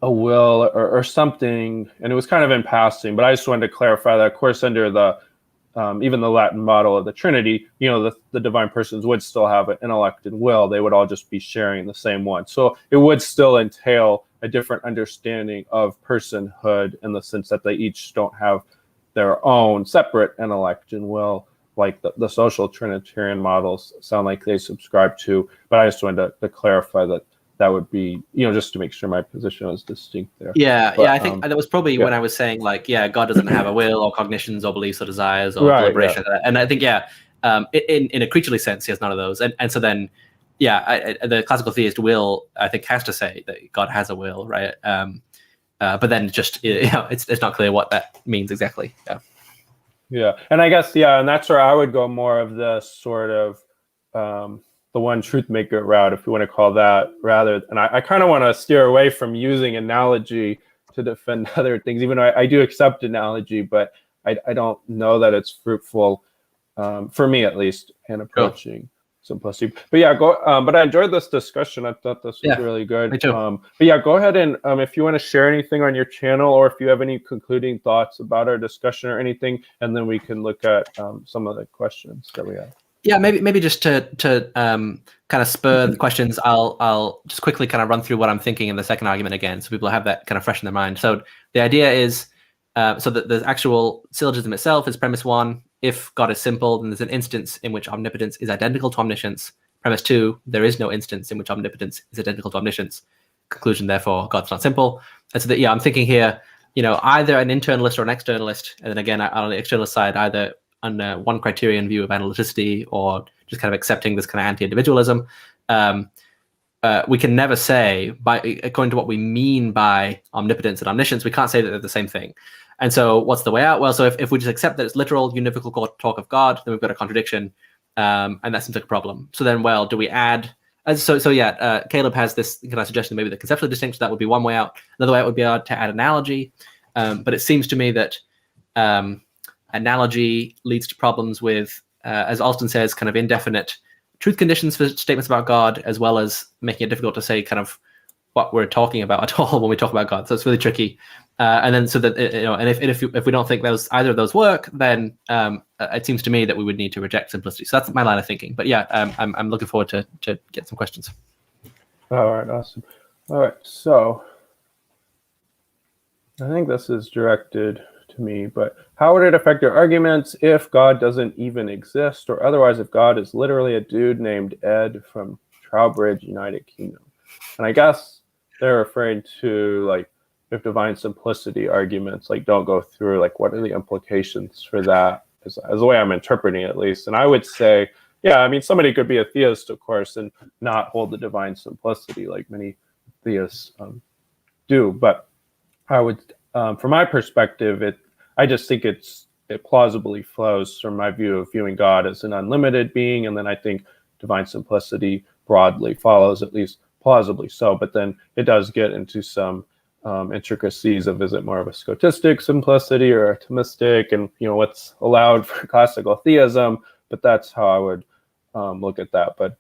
will or something, and it was kind of in passing, but I just wanted to clarify that. Of course, under the even the Latin model of the Trinity, the divine persons would still have an intellect and will. They would all just be sharing the same one. So it would still entail a different understanding of personhood in the sense that they each don't have their own separate intellect and will, like the social Trinitarian models sound like they subscribe to. But I just wanted to clarify that would be, just to make sure my position was distinct there. Yeah, I think that was probably when I was saying like, God doesn't have a will or cognitions or beliefs or desires or deliberation. Yeah. And I think, in a creaturely sense, he has none of those. And so then, the classical theist will, I think, has to say that God has a will, right? But then just, it's not clear what that means exactly. Yeah. Yeah, and I guess, and that's where I would go more of the sort of the one truth maker route, if you want to call that, rather. And I kind of want to steer away from using analogy to defend other things, even though I do accept analogy, but I don't know that it's fruitful, for me at least, in approaching simplicity. But but I enjoyed this discussion. I thought this was really good. Me too. But go ahead and if you want to share anything on your channel, or if you have any concluding thoughts about our discussion or anything, and then we can look at some of the questions that we have. Yeah, maybe just to kind of spur the questions, I'll just quickly kind of run through what I'm thinking in the second argument again, so people have that kind of fresh in their mind. So the idea is, so the actual syllogism itself is premise 1. If God is simple, then there's an instance in which omnipotence is identical to omniscience. Premise 2, there is no instance in which omnipotence is identical to omniscience. Conclusion, therefore, God's not simple. And so that, I'm thinking here, either an internalist or an externalist, and then again, on the externalist side, either on one criterion view of analyticity or just kind of accepting this kind of anti-individualism. We can never say, according to what we mean by omnipotence and omniscience, we can't say that they're the same thing. And so what's the way out? Well, so if we just accept that it's literal, univocal talk of God, then we've got a contradiction, and that seems like a problem. So then, do we add... Caleb has this kind of suggestion, maybe the conceptual distinction, that would be one way out. Another way out would be to add analogy. But it seems to me that analogy leads to problems with, as Alston says, kind of indefinite truth conditions for statements about God, as well as making it difficult to say kind of what we're talking about at all when we talk about God. So it's really tricky. And then so that, and if we don't think either of those work, then it seems to me that we would need to reject simplicity. So that's my line of thinking. But yeah, I'm looking forward to get some questions. All right, awesome. All right, so I think this is directed to me, but how would it affect your arguments if God doesn't even exist, or otherwise if God is literally a dude named Ed from Trowbridge, United Kingdom? And I guess they're referring to like if divine simplicity arguments like don't go through, like what are the implications for that, as the way I'm interpreting it, at least. And I would say, yeah, I mean, somebody could be a theist, of course, and not hold the divine simplicity like many theists do. But I would, from my perspective, I just think it plausibly flows from my view of viewing God as an unlimited being, and then I think divine simplicity broadly follows, at least plausibly so. But then it does get into some intricacies of, is it more of a scotistic simplicity or atomistic, and what's allowed for classical theism. But that's how I would look at that. But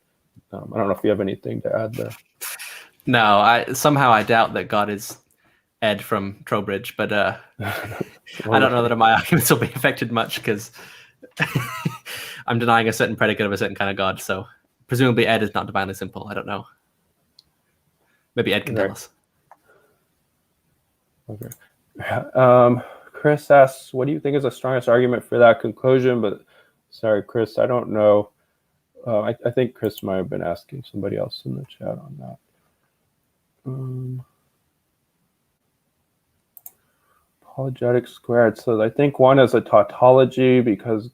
I don't know if you have anything to add there. No, I doubt that God is Ed from Trowbridge, but I don't know that my arguments will be affected much because I'm denying a certain predicate of a certain kind of God. So presumably Ed is not divinely simple. I don't know. Maybe Ed can tell us. Okay. Chris asks, what do you think is the strongest argument for that conclusion? But sorry, Chris, I don't know. I think Chris might have been asking somebody else in the chat on that. Apologetic squared. So I think one is a tautology, because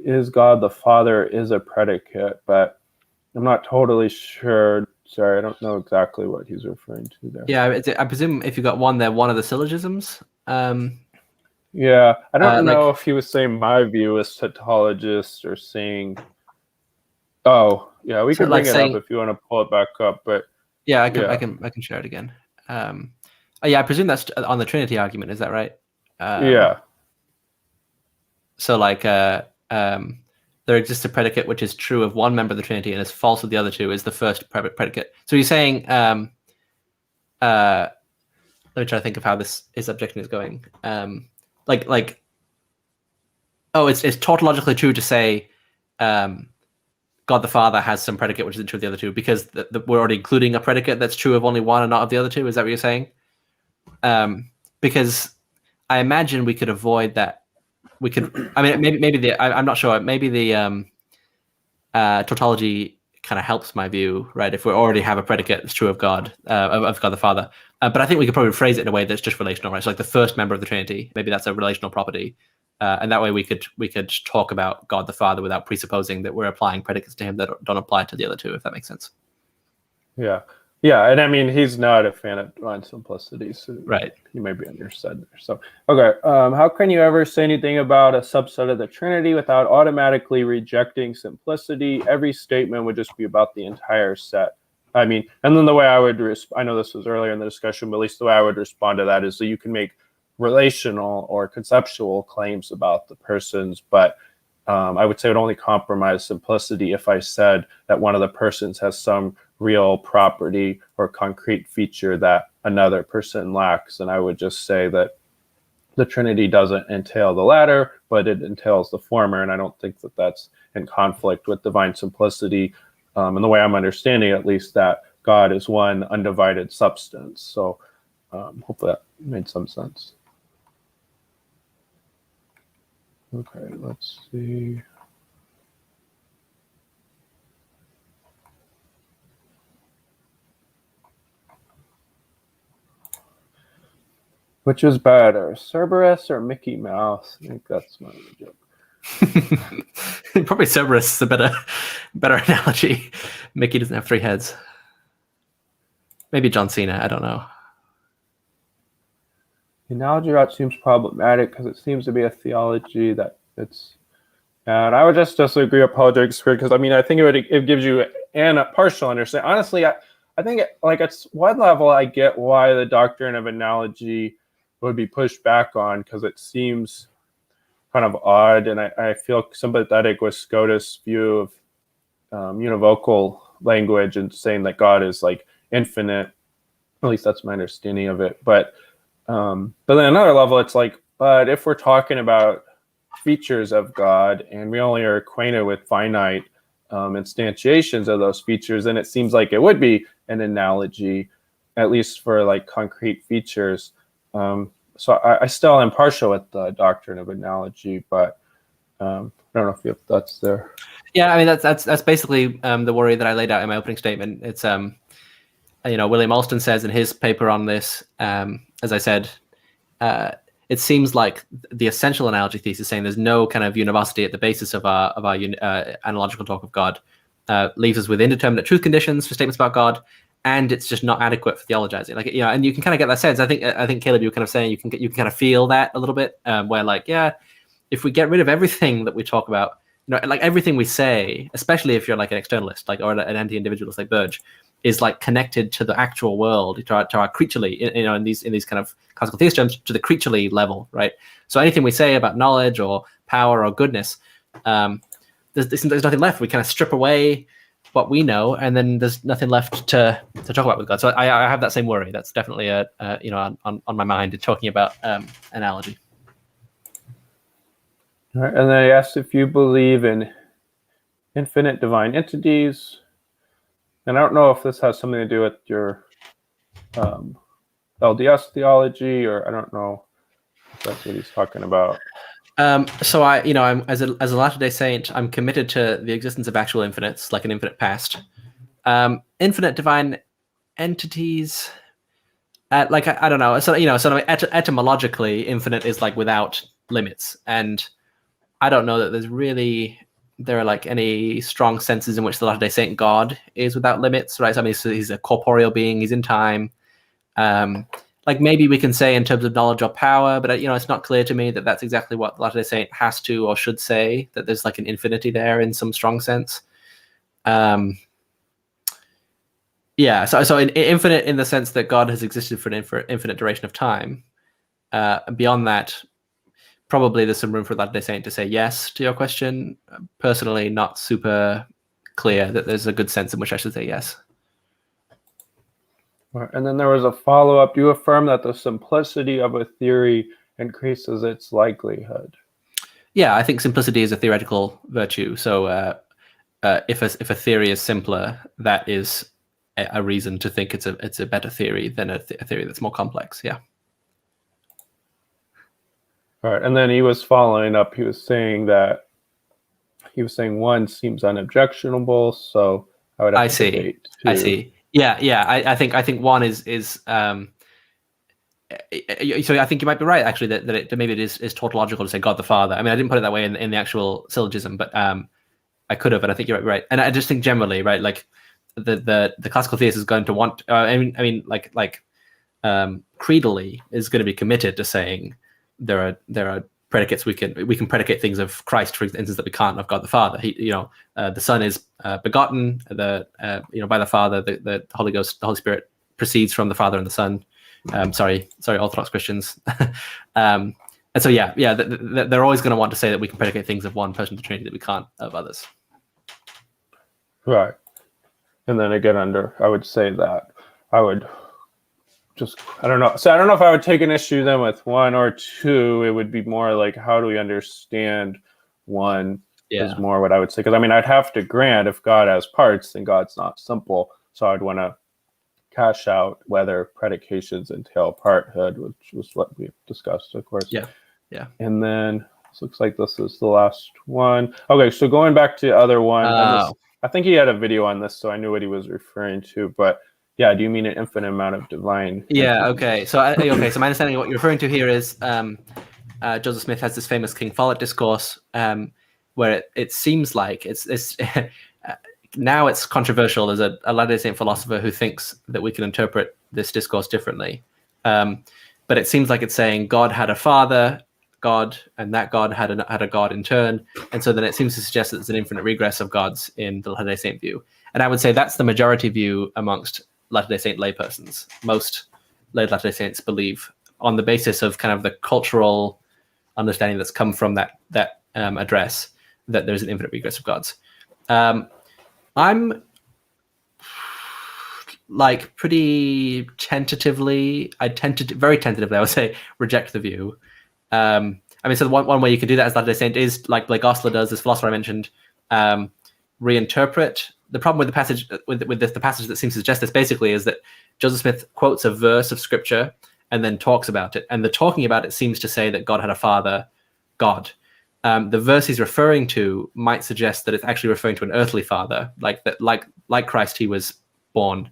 is God the Father is a predicate, but I'm not totally sure. Sorry, I don't know exactly what he's referring to there. Yeah, I presume if you got one there, one of the syllogisms. Yeah, I don't know if he was saying my view is tautologist or saying. Oh, yeah, we can bring it up if you want to pull it back up. But yeah, I can share it again. Yeah, I presume that's on the Trinity argument. Is that right? Yeah. So like, there exists a predicate which is true of one member of the Trinity and is false of the other two, is the first predicate. So you're saying, let me try to think of how his objection is going. It's tautologically true to say God the Father has some predicate which isn't true of the other two, because we're already including a predicate that's true of only one and not of the other two. Is that what you're saying? Because I imagine we could avoid that. We could. I mean, maybe I'm not sure. Maybe the tautology kind of helps my view, right? If we already have a predicate that's true of God, of God the Father. But I think we could probably phrase it in a way that's just relational, right? So like the first member of the Trinity, maybe that's a relational property. And that way we could talk about God the Father without presupposing that we're applying predicates to him that don't apply to the other two, if that makes sense. Yeah. Yeah, and I mean, he's not a fan of divine simplicity, so right. He may be on your side there. So, okay, how can you ever say anything about a subset of the Trinity without automatically rejecting simplicity? Every statement would just be about the entire set. I mean, and then the way I would, I know this was earlier in the discussion, but at least the way I would respond to that is that you can make relational or conceptual claims about the persons, but I would say it would only compromise simplicity if I said that one of the persons has some real property or concrete feature that another person lacks. And I would just say that the Trinity doesn't entail the latter, but it entails the former. And I don't think that that's in conflict with divine simplicity. And the way I'm understanding, at least, that God is one undivided substance. So hopefully that made some sense. Okay, let's see. Which is better, Cerberus or Mickey Mouse? I think that's my joke. Probably Cerberus is a better analogy. Mickey doesn't have 3 heads. Maybe John Cena, I don't know. The analogy route seems problematic because it seems to be a theology that it's, and I would just disagree with apologetic squared, because I mean, I think it gives you a partial understanding. Honestly, I think like at one level I get why the doctrine of analogy would be pushed back on, because it seems kind of odd, and I feel sympathetic with Scotus' view of univocal language and saying that God is like infinite. At least that's my understanding of it. But then another level, it's like, but if we're talking about features of God and we only are acquainted with finite instantiations of those features, then it seems like it would be an analogy, at least for like concrete features. So I still am partial with the doctrine of analogy, but I don't know if you have thoughts there. Yeah, I mean that's basically the worry that I laid out in my opening statement. It's William Alston says in his paper on this, as I said, it seems like the essential analogy thesis, saying there's no kind of univocity at the basis of our analogical talk of God, leaves us with indeterminate truth conditions for statements about God, and it's just not adequate for theologizing. Like, and you can kind of get that sense. I think Caleb, you were kind of saying you can kind of feel that a little bit, where like, yeah, if we get rid of everything that we talk about, like everything we say, especially if you're like an externalist, like or an anti-individualist like Burge, is like connected to the actual world, to our creaturely, in these kind of classical theist terms, to the creaturely level, right? So anything we say about knowledge or power or goodness, there's nothing left. We kind of strip away what we know, and then there's nothing left to talk about with God. So I have that same worry. That's definitely on my mind in talking about analogy. All right, and then I asked if you believe in infinite divine entities. And I don't know if this has something to do with your LDS theology, or I don't know if that's what he's talking about. So I'm as a Latter-day Saint, I'm committed to the existence of actual infinites, like an infinite past. Infinite divine entities, like I don't know. So etymologically, infinite is like without limits, and I don't know that there are like any strong senses in which the Latter-day Saint God is without limits, right? So, I mean, he's a corporeal being, he's in time. Like maybe we can say in terms of knowledge or power, but it's not clear to me that that's exactly what the Latter-day Saint has to or should say, that there's like an infinity there in some strong sense. Yeah, so infinite in the sense that God has existed for an infinite duration of time. Beyond that, probably there's some room for Latter-day Saint to say yes to your question. Personally, not super clear that there's a good sense in which I should say yes. And then there was a follow-up. You affirm that the simplicity of a theory increases its likelihood. Yeah, I think simplicity is a theoretical virtue. So if a theory is simpler, that is a reason to think it's a better theory than a theory that's more complex. Yeah. All right, and then he was following up. He was saying one seems unobjectionable, so I would have to debate two. I see. Yeah. I think one is. So I think you might be right, actually, that maybe it is tautological to say God the Father. I mean, I didn't put it that way in the actual syllogism, but I could have, and I think you're right. And I just think generally, right, like the classical theist is going to want. Creedally is going to be committed to saying there are predicates we can predicate things of Christ, for instance, that we can't of God the Father. The Son is begotten by the Father. The Holy Ghost, the Holy Spirit proceeds from the Father and the Son. Sorry, Orthodox Christians. And so they're always going to want to say that we can predicate things of one person of the Trinity that we can't of others. Right. And then again, I would say that I would I don't know. So I don't know if I would take an issue then with one or two. It would be more like, how do we understand one? Yeah. Is more what I would say. Because I mean, I'd have to grant if God has parts, then God's not simple. So I'd want to cash out whether predications entail parthood, which was what we discussed, of course. Yeah. And then it looks like this is the last one. Okay, so going back to the other one, I think he had a video on this, so I knew what he was referring to. But yeah, do you mean an infinite amount of divine? Yeah. Okay. So my understanding of what you're referring to here is Joseph Smith has this famous King Follett discourse, where it seems like it's now it's controversial. There's a Latter-day Saint philosopher who thinks that we can interpret this discourse differently, but it seems like it's saying God had a father, God, and that God had a God in turn, and so then it seems to suggest that there's an infinite regress of gods in the Latter-day Saint view, and I would say that's the majority view amongst Latter-day Saint laypersons. Most lay Latter-day Saints believe, on the basis of kind of the cultural understanding that's come from that address, that there's an infinite regress of gods. I'm like pretty tentatively, very tentatively, I would say, reject the view. I mean, so one way you can do that as Latter-day Saint is like Osler does, this philosopher I mentioned, reinterpret. The problem with the passage, the passage that seems to suggest this basically is that Joseph Smith quotes a verse of scripture and then talks about it. And the talking about it seems to say that God had a father, God. The verse he's referring to might suggest that it's actually referring to an earthly father, like Christ, he was born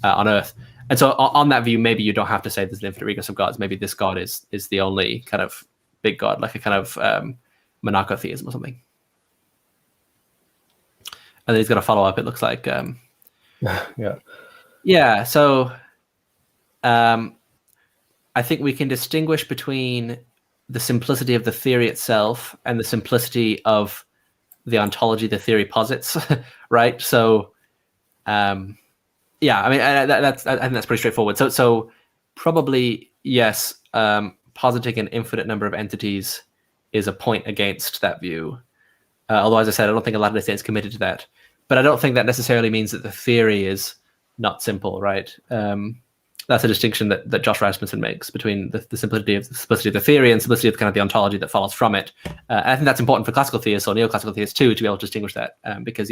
on earth. And so on that view, maybe you don't have to say there's an infinite regress of gods. Maybe this God is the only kind of big God, like a kind of monotheism or something. And then he's got a follow up. It looks like, yeah. So, I think we can distinguish between the simplicity of the theory itself and the simplicity of the ontology the theory posits, right? So, yeah, I mean, I think that's pretty straightforward. So probably yes, positing an infinite number of entities is a point against that view. Although, as I said, I don't think a lot of the Saints committed to that. But I don't think that necessarily means that the theory is not simple, right? That's a distinction that Josh Rasmussen makes between the simplicity of the theory and simplicity of kind of the ontology that follows from it. And I think that's important for classical theists or neoclassical theists too, to be able to distinguish that, because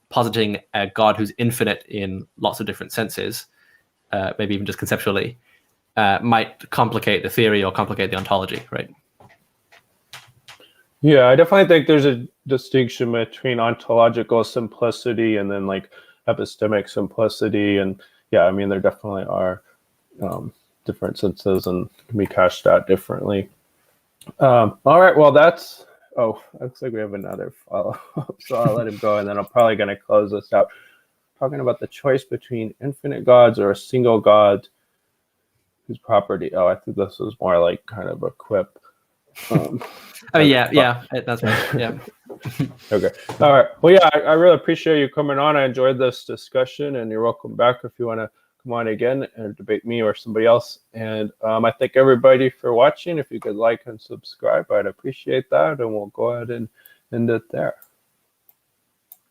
positing a God who's infinite in lots of different senses, maybe even just conceptually, might complicate the theory or complicate the ontology, right? Yeah, I definitely think there's a distinction between ontological simplicity and then like epistemic simplicity. And yeah, I mean, there definitely are different senses and can be cashed out differently. All right, well, looks like we have another follow-up, so I'll let him go, and then I'm probably going to close this out. Talking about the choice between infinite gods or a single god whose property. I think this was more like kind of a quip. Yeah, that's right. Yeah. Okay. All right. Well, yeah, I really appreciate you coming on. I enjoyed this discussion, and you're welcome back if you want to come on again and debate me or somebody else. And I thank everybody for watching. If you could like and subscribe, I'd appreciate that. And we'll go ahead and end it there.